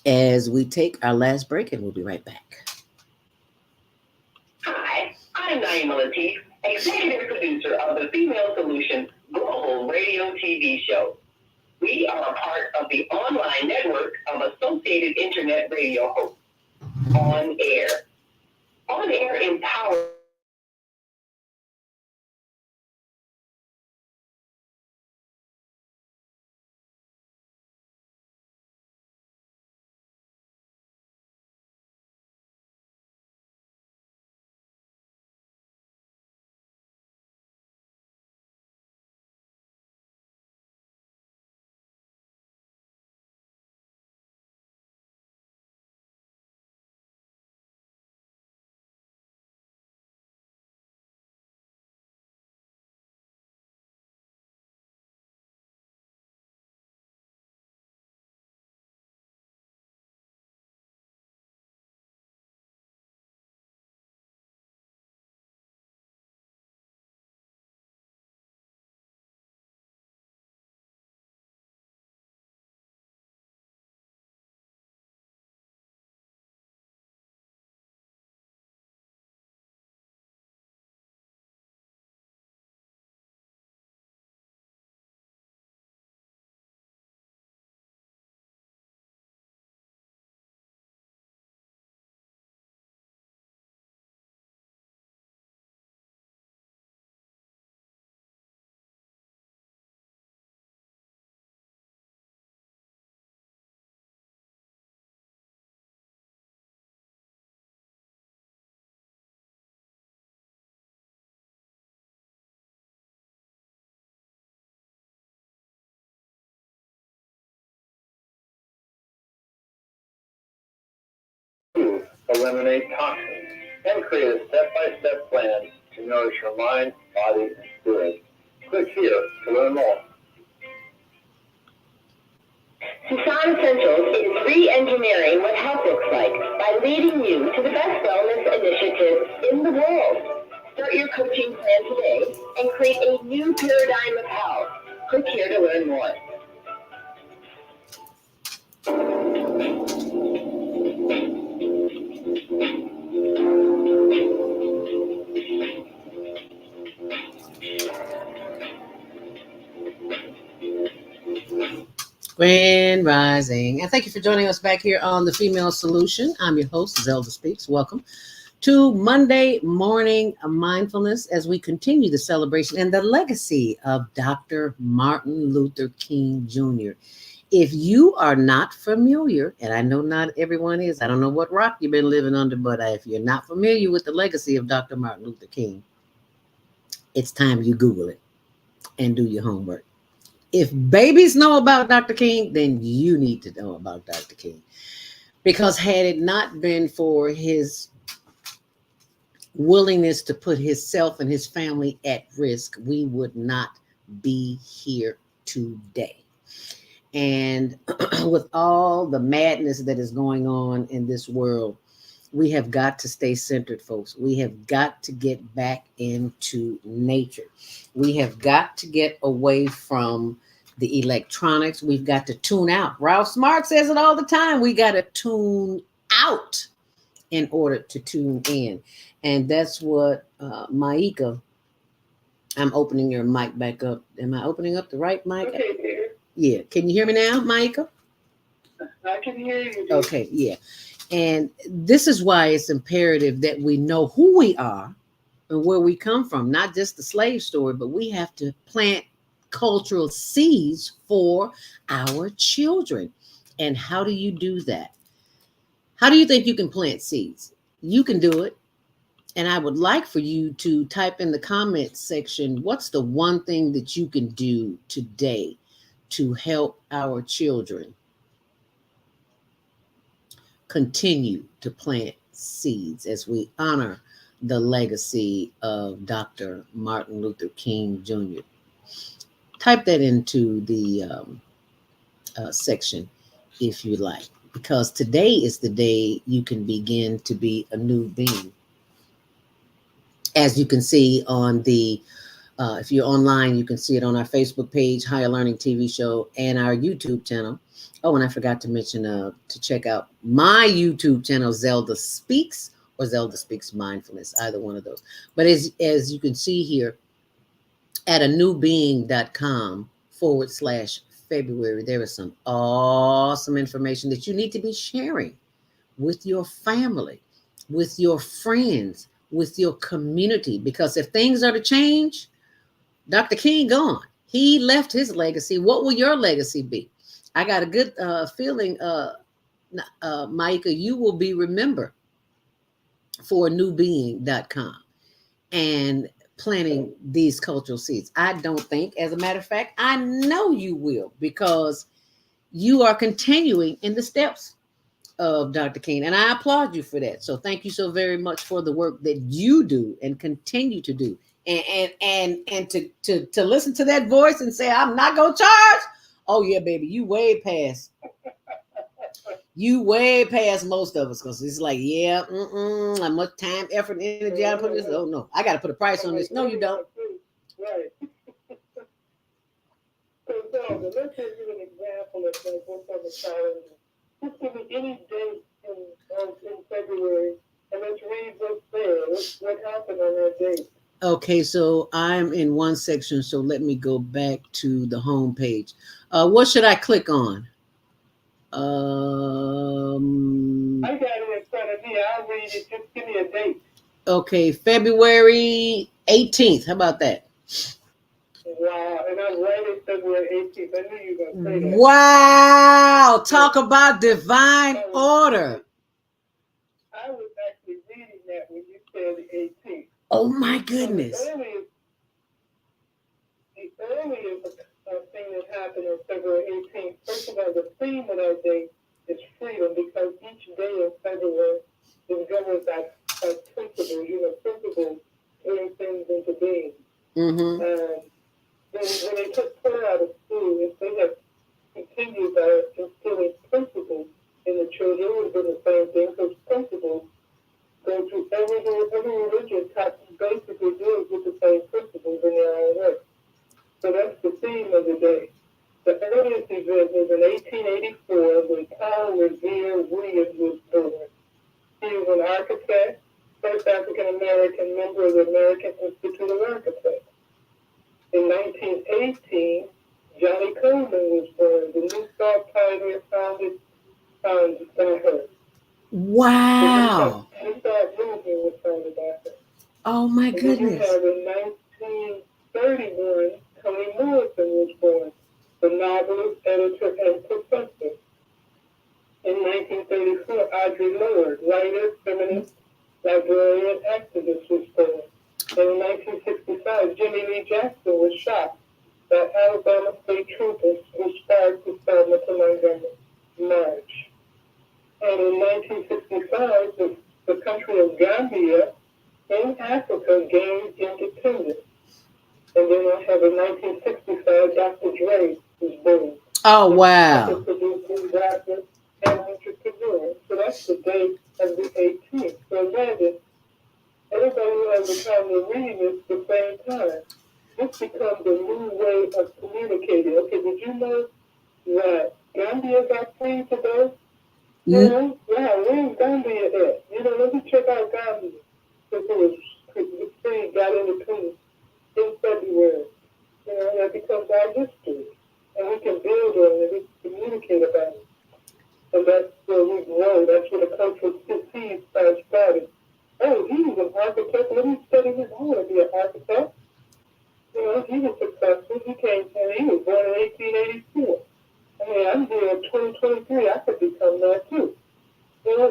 As we take our last break, and we'll be right back. Hi, I'm Naima Latif, executive producer of the Female Solution Global Radio TV show. We are a part of the online network of Associated Internet Radio hosts. On Air. On Air empowers eliminate toxins, and create a step-by-step plan to nourish your mind, body, and spirit. Click here to learn more. Susan Essentials is re-engineering what health looks like by leading you to the best wellness initiatives in the world. Start your coaching plan today and create a new paradigm of health. Click here to learn more. Grand Rising. And thank you for joining us back here on The Female Solution. I'm your host, Zelda Speaks. Welcome to Monday Morning Mindfulness as we continue the celebration and the legacy of Dr. Martin Luther King Jr. If you are not familiar, and I know not everyone is, I don't know what rock you've been living under, but if you're not familiar with the legacy of Dr. Martin Luther King, it's time you Google it and do your homework. If babies know about Dr. King, then you need to know about Dr. King. Because had it not been for his willingness to put himself and his family at risk, we would not be here today. And with all the madness that is going on in this world, we have got to stay centered, folks. We have got to get back into nature. We have got to get away from the electronics. We've got to tune out. Ralph Smart says it all the time. We got to tune out in order to tune in. And that's what Maika, I'm opening your mic back up. Am I opening up the right mic? Okay, dear. Yeah. Can you hear me now, Maika? I can hear you, dear. Okay, yeah. And this is why it's imperative that we know who we are and where we come from, not just the slave story, but we have to plant cultural seeds for our children. And how do you do that? How do you think you can plant seeds? You can do it. And I would like for you to type in the comments section, what's the one thing that you can do today to help our children continue to plant seeds as we honor the legacy of Dr. Martin Luther King Jr. Type that into the section if you like, because today is the day you can begin to be a new being. As you can see on the, if you're online, you can see it on our Facebook page, Higher Learning TV show, and our YouTube channel. Oh, and I forgot to mention to check out my YouTube channel, Zelda Speaks, or Zelda Speaks Mindfulness, either one of those. But as you can see here, at anewbeing.com/February, there is some awesome information that you need to be sharing with your family, with your friends, with your community. Because if things are to change, Dr. King gone. He left his legacy. What will your legacy be? I got a good feeling, Micah, you will be remembered for anewbeing.com and planting these cultural seeds. I don't think, as a matter of fact, I know you will, because you are continuing in the steps of Dr. King, and I applaud you for that. So thank you so very much for the work that you do and continue to do. And to listen to that voice and say, I'm not gonna charge. Oh yeah, baby, you way past most of us, because it's like, yeah, how much time, effort, and energy I put in this. Oh no, I got to put a price on this. No, you don't. Right. So let's give you an example of what's on the calendar. Just give me any date in February, and let's read what's there. What happened on that date? Okay, so I'm in one section, so let me go back to the home page. What should I click on? I got it in front of me. I'll read it. Just give me a date. Okay, February 18th. How about that? Wow, and I'm right at February 18th. I knew you were going to say that. Wow, talk about divine order. I was actually reading that when you said the 18th. Oh my goodness. So the earliest thing that happened on February 18th, first of all, the theme of that day is freedom, because each day in February is governed by principles. Principles bring things into being. Mm-hmm. When they took prayer out of school, if they had continued by instilling principles in the children, it would have been the same thing, because principles go through every religion basically deals with the same principles in their own way. So that's the theme of the day. The earliest event was in 1884 when Carl Revere Williams was born. He was an architect, first African American member of the American Institute of Architects. In 1918, Johnny Coleman was born, the New Thought pioneer founded by her. Wow. The New Thought movement was founded by her. Oh my And then you goodness. have in 1931, Toni Morrison was born, the novelist, editor, and professor. In 1934, Audre Lorde, writer, feminist, librarian, activist, was born. And in 1965, Jimmy Lee Jackson was shot by Alabama state troopers who sparked the Selma to Montgomery March. And in 1965, the country of Gambia in Africa gained independence. And then I have in 1965, Dr. Dre was born. Oh, wow. The producer, rapper, and entrepreneur. So that's the date of the 18th. So imagine, everybody who has the time to read this at the same time. This becomes a new way of communicating. Okay, did you know that Gambia got free today? Wow, where's Gambia at? Let me check out Gambia. Since it was free, got independence in February. That becomes our history. And we can build on it, we can communicate about it. And that's where we grow. That's where the cultural seeds started. Oh, he was an architect. Let me study him. I want to be an architect. He was successful. He was born in 1884. I'm here in 2023. I could become that too.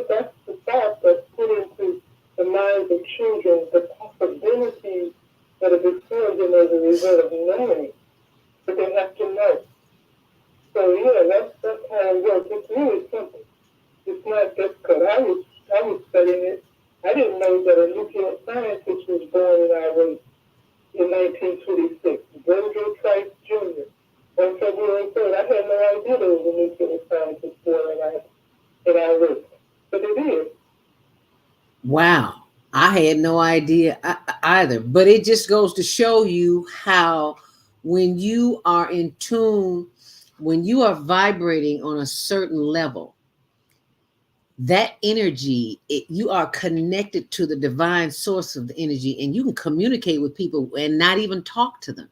That's the thought that's put into the minds of children, the possibilities that are before them as a result of knowing. But they have to know. So that's how it works. It's really simple. It's not difficult. I was studying it. I didn't know that a nuclear scientist was born in our race in 1926. Virgil Trice Jr. On February 3rd. I had no idea there was a nuclear scientist born in our race. But it is. Wow. I had no idea either. But it just goes to show you how when you are in tune, when you are vibrating on a certain level, that energy, you are connected to the divine source of the energy, and you can communicate with people and not even talk to them.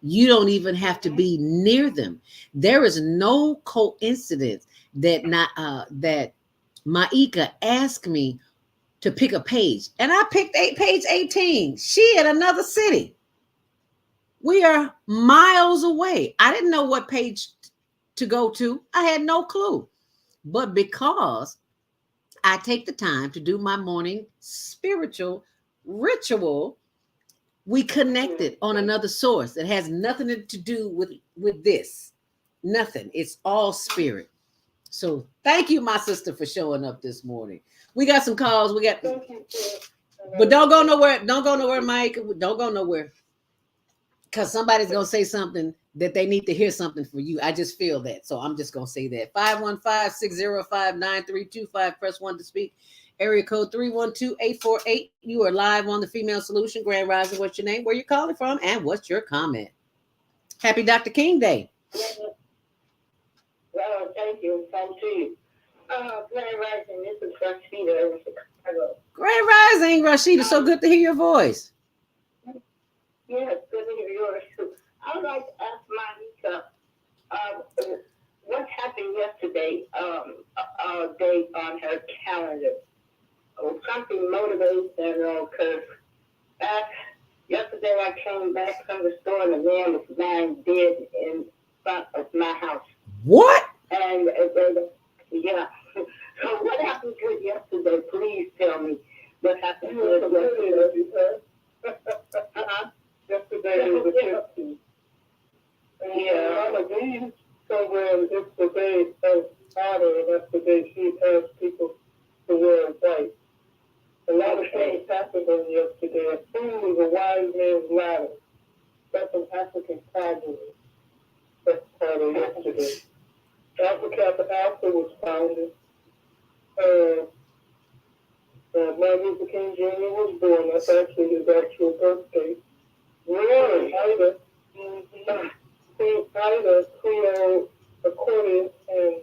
You don't even have to be near them. There is no coincidence that that Maika asked me to pick a page, and I picked page 18. She in another city. We are miles away. I didn't know what page to go to. I had no clue. But because I take the time to do my morning spiritual ritual, we connected on another source that has nothing to do with this. Nothing. It's all spirit. So thank you, my sister, for showing up this morning. We got some calls. But don't go nowhere. Don't go nowhere, Mike. Don't go nowhere. Because somebody's going to say something that they need to hear something for you. I just feel that. So I'm just going to say that. 515-605-9325. Press 1 to speak. Area code 312-848. You are live on the Female Solution. Grand Rising, what's your name? Where you calling from? And what's your comment? Happy Dr. King Day. Well, thank you. Thank you. Grand Rising, this is Rashida in Chicago. Grand Rising, Rashida. So good to hear your voice. Yes, good to hear yours too. I would like to ask Monica, what happened yesterday, date on her calendar? Something motivational, because yesterday I came back from the store and a man was lying dead in front of my house. What? And yeah. So what happened to it yesterday? Please tell me what happened to it yesterday. Yesterday was the 15th. And these programs, it's the day of honor, and that's the day she asked people to wear white. African Cowboys. That's part of yesterday. Alpha Alpha was founded. Martin Luther King Jr. was born. That's actually his actual birthday. Really? Queen Ida, Creole accordion and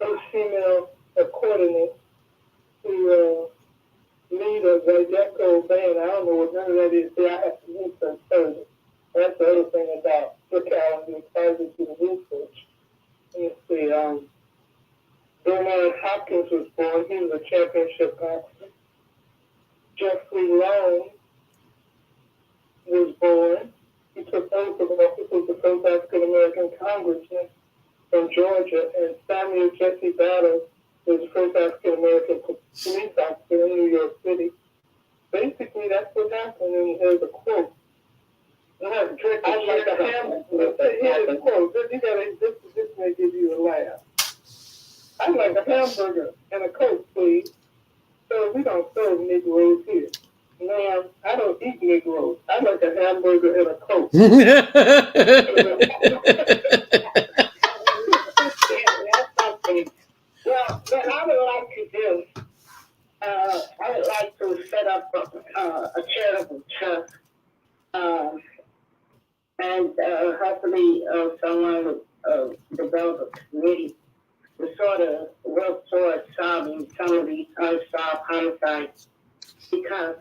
first female accordionist to lead a Zydeco band. I don't know what none of that is. See, I have to research further. That's the other thing about the calendar. It's hard to do the research. Let's see, Bernard Hopkins was born. He was a championship boxer. Jeffrey Long was born. He took oath of office as the first African-American congressman from Georgia, and Samuel Jesse Battle was the first African-American police officer in New York City. Basically, that's what happened, and there's a quote. I like a hamburger. Here's a quote. This may give you a laugh. I'd like a hamburger and a Coke, please. So we don't serve Negroes here. Ma'am, I don't eat Negroes. I like a hamburger and a Coke. Well, what I would like to do, I would like to set up a charitable trust, and hopefully someone will develop a committee to sort of work towards solving some of these unsolved homicides, because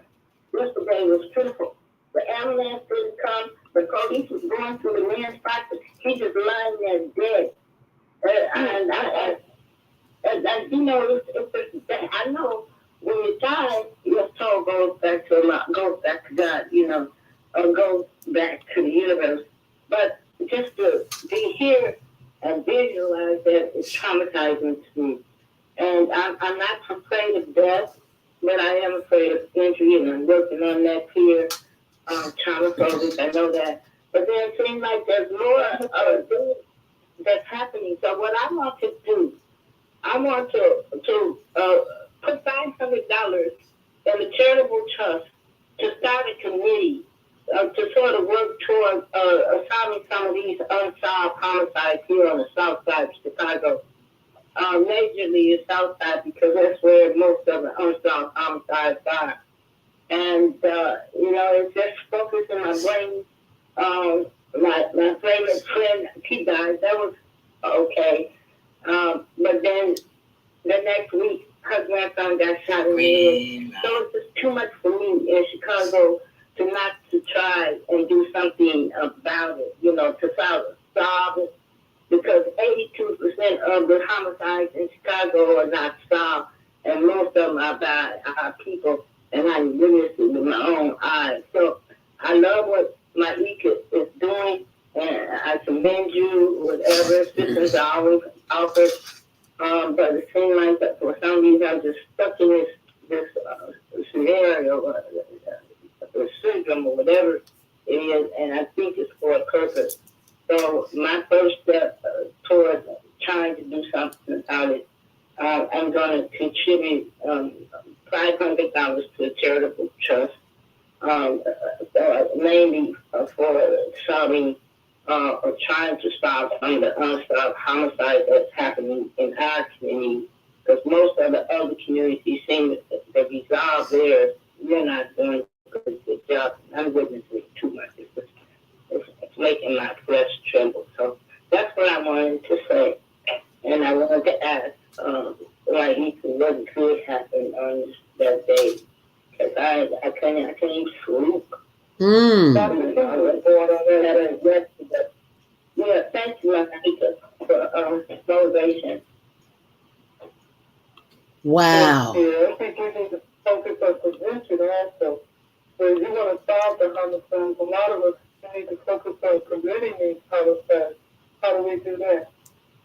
yesterday was truthful. The ambulance didn't come. The police was going through the man's pocket. He just lying there dead. And you know, I know when you die, your soul goes back to God, you know, or goes back to the universe. But just to be here and visualize that is traumatizing to me. And I'm not afraid of death, but I am afraid of injury, and I'm working on that here. Trauma phobic, I know that. But then it seems like there's more that's happening. So what I want to do, I want to put $500 in a charitable trust to start a committee to sort of work towards solving some of these unsolved homicides here on the south side of Chicago. Majorly the south side, because that's where most of the unsolved homicides are. And, you know, it's just focused in my brain. My favorite friend, he died. That was okay. But then the next week, her grandson got shot in the head. So it's just too much for me in Chicago to try and do something about it, you know, to solve it. Because 82% of the homicides in Chicago are not solved, and most of them are by our people, and I witnessed it with my own eyes. So I love what my ECA is doing, and I commend you, whatever assistance I always offer. But it seems like that for some reason I'm just stuck in this scenario, or syndrome, or whatever it is, and I think it's for a purpose. So my first step toward trying to do something about it, I'm going to contribute $500 to a charitable trust, mainly for solving or trying to solve some of the unsolved homicides that's happening in our community. Because most of the other communities seem to resolve theirs. We're not doing a good job. I'm witnessing too much. It's making my flesh tremble. So that's what I wanted to say. And I wanted to ask what could happen on that day. Because I can't even sleep. Yeah, thank you, Anita, for motivation. Wow. Yeah, I think we need to focus on prevention also. So if you want to solve the homicides, a lot of us need to focus on preventing these homicides. How do we do that?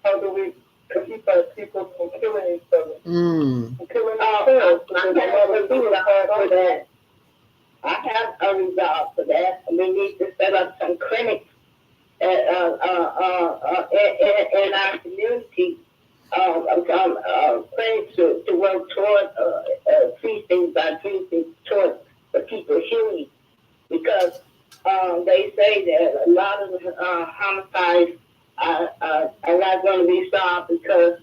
How do we keep our people from killing each other? From killing themselves? I have a resolve for that. We need to set up some clinics in our community, clinics to work toward precincts by precincts toward the people healing. Because they say that a lot of the homicides are not going to be solved because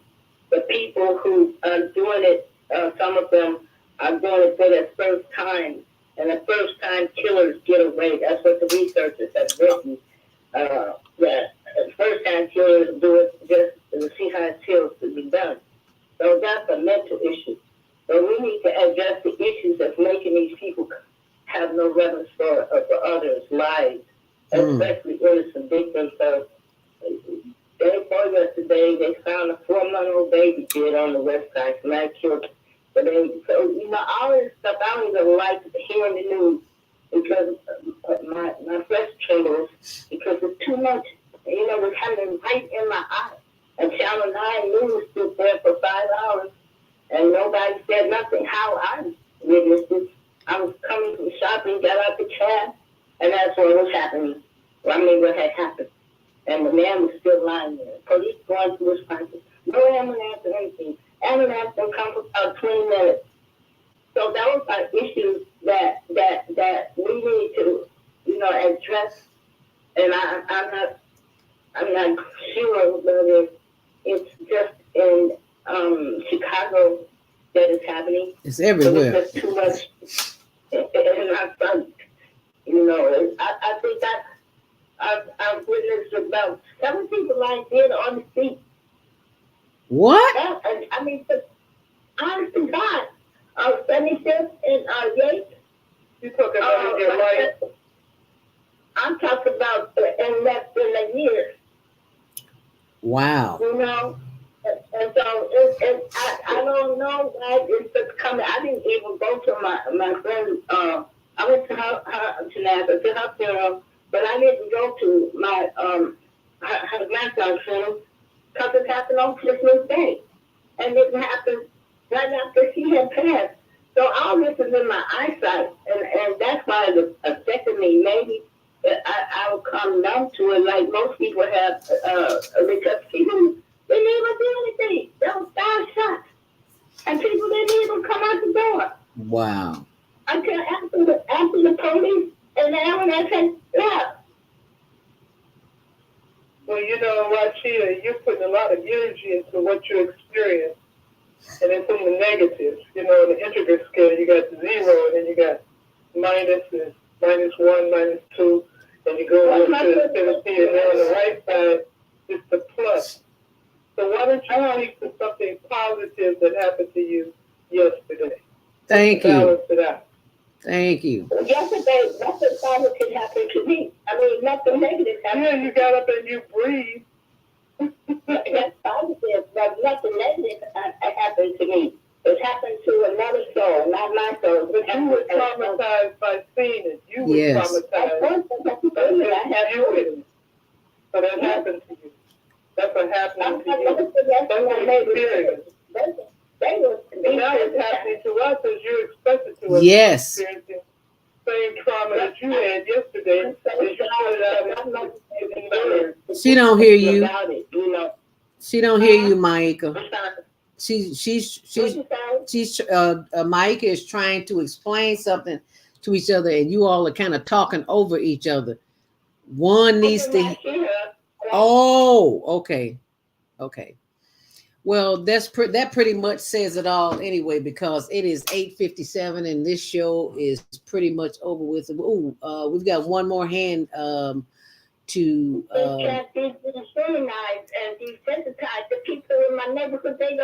the people who are doing it, some of them are doing it for their first time. And the first time killers get away. That's what the researchers have written. That first time killers do it just to see how it feels to be done. So that's a mental issue. So we need to address the issues that's making these people have no reverence for others' lives, especially innocent victims. So day before yesterday, they found a 4-month-old baby dead on the west side, somebody killed the baby. So, all this stuff, I don't even like hearing the news because my flesh trembles because it's too much. It's happening right in my eye. And Channel 9 News stood there for 5 hours and nobody said nothing. How I witnessed it, I was coming from shopping, got out the cab, and that's what was happening. What had happened. And the man was still lying there. Police going through his pockets. No ambulance or anything. Ambulance don't come for about 20 minutes. So that was an issue that we need to, address. And I'm not sure whether it's just in Chicago that is happening. It's everywhere. It's just too much. And I think that I've witnessed about 7 people lying dead on the street. What? But honest to God, 75th and Yates. You talking about your life? I'm talking about in less than a year. Wow. And so I don't know why it's just coming. I didn't even go to my friend. I went to her funeral, but I didn't go to my her grandson's funeral because it happened on Christmas Day, and it happened right after she had passed. So all this is in my eyesight, and that's why it affected me. Maybe I will come numb to it like most people have, because people, they didn't even do anything. There was 5 shots, and people didn't even come out the door. Wow. Until after the police and the ambulance had left. Well, Rashida, you're putting a lot of energy into what you experience, and it's in the negatives. In the integer scale, you got 0, and then you got minus and -1, -2, and you go into infinity, and then on the right side, it's the plus. So why don't you speak to something positive that happened to you yesterday? Thank you. Balance it out. Thank you. Yesterday, nothing positive happened to me. Nothing negative happened. Yeah, you got up and you breathed. That's positive, but nothing negative happened to me. It happened to another soul, not my soul. But you were traumatized by seeing it. You were traumatized. So that happened to you. That's what happened to you. That's an experience. Now it's happening to us as you expected to us. Yes. Experiencing same trauma that you had yesterday. She don't hear you. She don't hear you, Maika. Maika is trying to explain something to each other, and you all are kind of talking over each other. One needs to. Oh, okay. Well, that pretty much says it all anyway, because it is 8:57 and this show is pretty much over with. We've got one more hand to. They can't be dehumanized and desensitized. The people in my neighborhood, they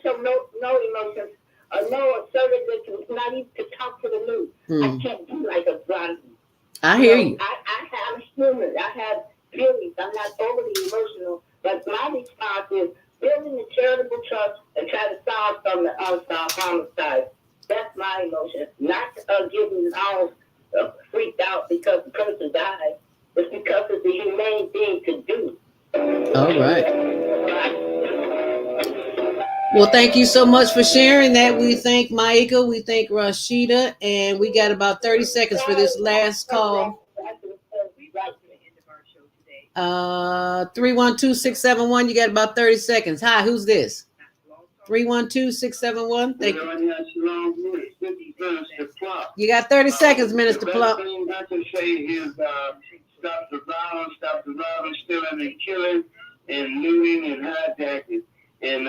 show no emotions or no assertiveness, not even to talk to the news. I can't be like a blondie. I hear you. I'm human. I have feelings. I'm not overly emotional, but my response is building a charitable trust and try to solve some of the unsolved homicides. That's my emotion. Not getting all freaked out because the person died. It's because it's a humane thing to do. All right. Well, thank you so much for sharing that. We thank Maika, we thank Rashida, and we got about 30 seconds for this last call. 312-671. You got about 30 seconds. Hi, who's this? 312-671. Thank you. You got 30 seconds, Minister The Plump. best thing I can say is stop the violence, stealing and killing and looting and hijacking. And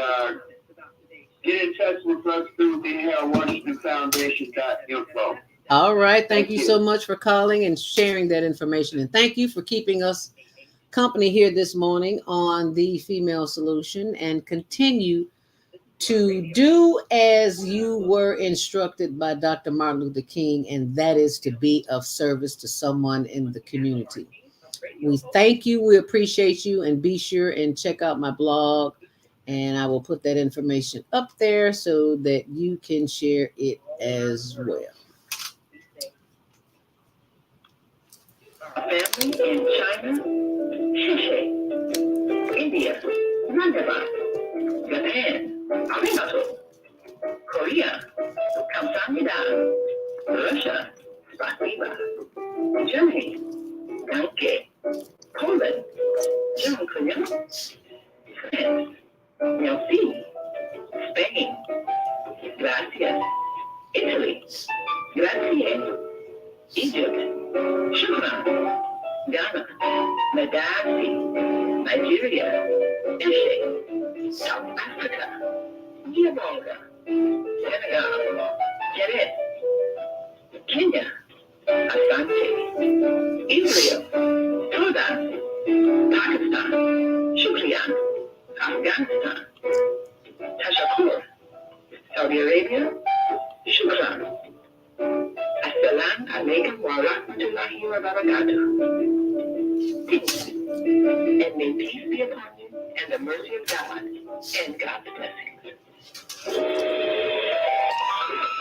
get in touch with us through the WashingtonFoundation.info. All right. Thank you so much for calling and sharing that information. And thank you for keeping us company here this morning on the Female Solution, and continue to do as you were instructed by Dr. Martin Luther King, and that is to be of service to someone in the community. We thank you. We appreciate you, and be sure and check out my blog, and I will put that information up there so that you can share it as well. Family in China, Shishay, India, Mandava, Japan, Arigato, Korea, Kamsahamnida, Russia, Spasiba, Germany, Danke, Poland, Dziękuję, France, Merci, Spain, Gracias, Italy, Grazie, Egypt, Shukran, Ghana, Madagascar, Nigeria, Ishe, South Africa, Niamanga, Senegal, Jerez, Kenya, Asante, Israel, Jordan, Pakistan, Shukriyan, Afghanistan, Tashakur, Saudi Arabia, Shukran. Assalamu alaikum wa rahmatullahi wa barakatuh. And may peace be upon you, and the mercy of God, and God's blessings.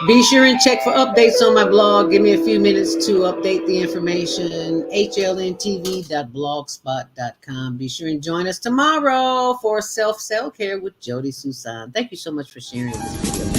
Be sure and check for updates on my blog. Give me a few minutes to update the information. hlntv.blogspot.com. Be sure and join us tomorrow for Self-Care with Jody Susan. Thank you so much for sharing this video.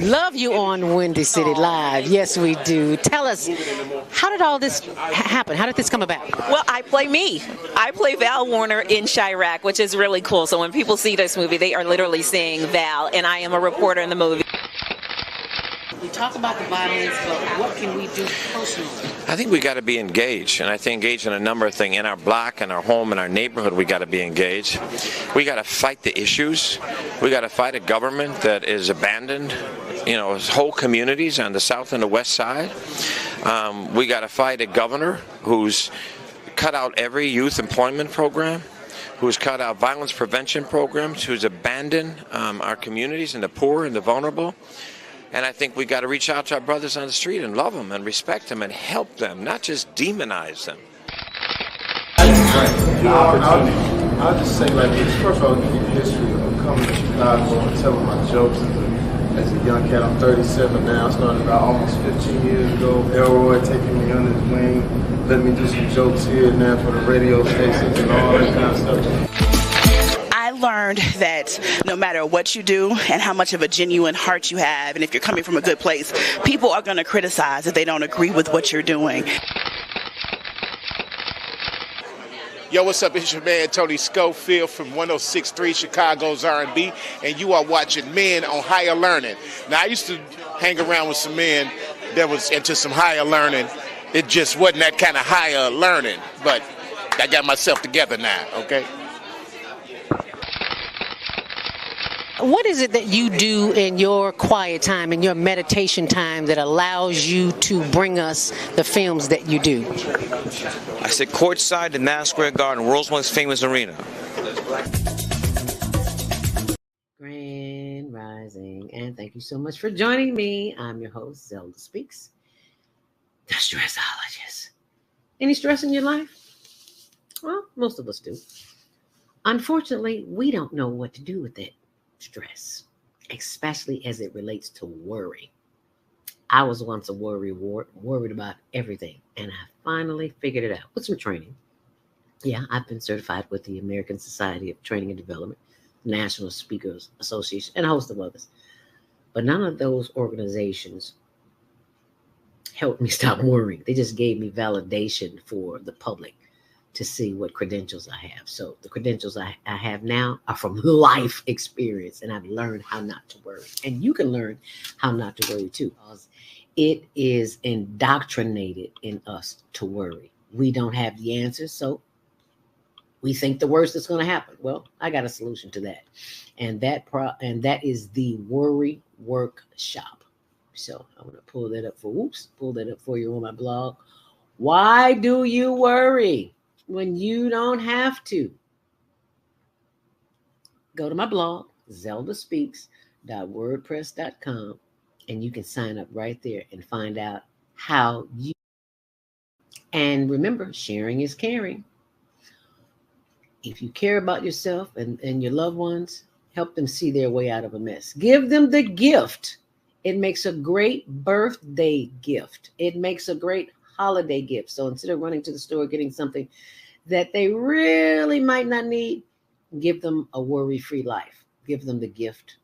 Love you on Windy City Live. Yes, we do. Tell us, how did all this happen? How did this come about? Well, I play me. I play Val Warner in Chirac, which is really cool. So when people see this movie, they are literally seeing Val, and I am a reporter in the movie. We talk about the violence, but what can we do personally? I think we got to be engaged, and I think engaged in a number of things. In our block, in our home, in our neighborhood, we got to be engaged. We got to fight the issues. We got to fight a government that is abandoned, whole communities on the south and the west side. We got to fight a governor who's cut out every youth employment program, who's cut out violence prevention programs, who's abandoned our communities and the poor and the vulnerable. And I think we got to reach out to our brothers on the street and love them and respect them and help them, not just demonize them. I'll just say like this. First of all, give you the history of coming to Chicago and telling my jokes as a young cat. I'm 37 now. I started about almost 15 years ago. Elroy taking me under his wing, let me do some jokes here and there for the radio stations and all that kind of stuff. I learned that no matter what you do and how much of a genuine heart you have, and if you're coming from a good place, people are going to criticize if they don't agree with what you're doing. Yo, what's up? It's your man Tony Schofield from 106.3 Chicago's R&B, and you are watching Men on Higher Learning. Now, I used to hang around with some men that was into some higher learning. It just wasn't that kind of higher learning, but I got myself together now, okay? What is it that you do in your quiet time, in your meditation time, that allows you to bring us the films that you do? I sit courtside in Madison Square Garden, world's most famous arena. Grand Rising, and thank you you so much for joining me. I'm your host, Zelda Speaks, the stressologist. Any stress in your life? Well, most of us do. Unfortunately, we don't know what to do with that stress, especially as it relates to worry. I was once a worried about everything, and I finally figured it out with some training. Yeah, I've been certified with the American Society of Training and Development, National Speakers Association, and a host of others. But none of those organizations helped me stop worrying. They just gave me validation for the public to see what credentials I have. So the credentials I have now are from life experience, and I've learned how not to worry. And you can learn how not to worry too, because it is indoctrinated in us to worry. We don't have the answers, so we think the worst is going to happen. Well, I got a solution to that, and that is the Worry Workshop. So I'm going to pull that up for you on my blog. Why do you worry when you don't have to? Go to my blog, zeldaspeaks.wordpress.com, and you can sign up right there and find out how you. And remember, sharing is caring. If you care about yourself and your loved ones, help them see their way out of a mess. Give them the gift. It makes a great birthday gift. It makes a great holiday gift. So instead of running to the store getting something that they really might not need, give them a worry-free life. Give them the gift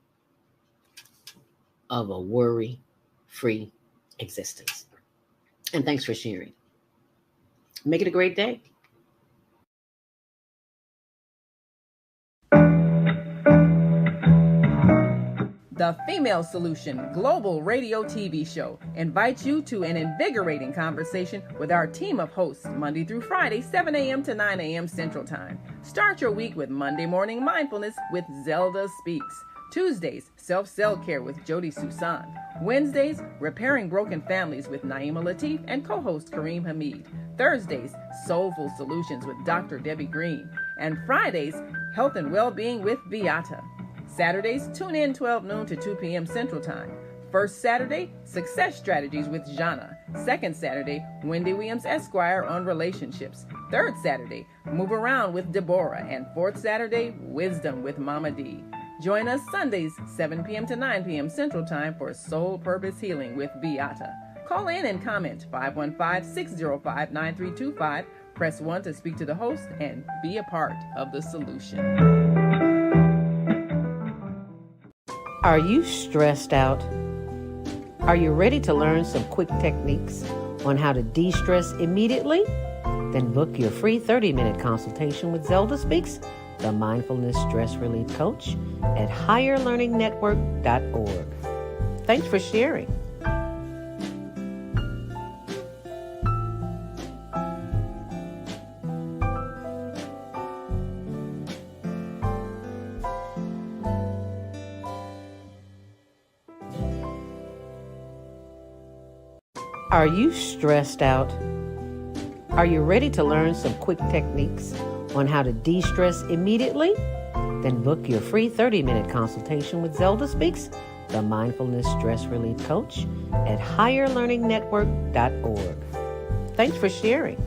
of a worry-free existence. And thanks for sharing. Make it a great day. The Female Solution Global Radio TV Show invites you to an invigorating conversation with our team of hosts Monday through Friday, 7 a.m. to 9 a.m. Central Time. Start your week with Monday Morning Mindfulness with Zelda Speaks. Tuesdays, Self-Care with Jody Susan. Wednesdays, Repairing Broken Families with Naima Latif and co-host Kareem Hamid. Thursdays, Soulful Solutions with Dr. Debbie Green. And Fridays, Health and Wellbeing with Beata. Saturdays, tune in 12 noon to 2 p.m. Central Time. First Saturday, Success Strategies with Jana. Second Saturday, Wendy Williams Esquire on relationships. Third Saturday, Move Around with Deborah. And fourth Saturday, Wisdom with Mama D. Join us Sundays, 7 p.m. to 9 p.m. Central Time for Soul Purpose Healing with Beata. Call in and comment 515-605-9325. Press 1 to speak to the host and be a part of the solution. Are you stressed out? Are you ready to learn some quick techniques on how to de-stress immediately? Then book your free 30-minute consultation with Zelda Speaks, the Mindfulness Stress Relief Coach, at higherlearningnetwork.org. Thanks for sharing. Are you stressed out? Are you ready to learn some quick techniques on how to de-stress immediately? Then book your free 30-minute consultation with Zelda Speaks, the Mindfulness Stress Relief Coach, at higherlearningnetwork.org. Thanks for sharing.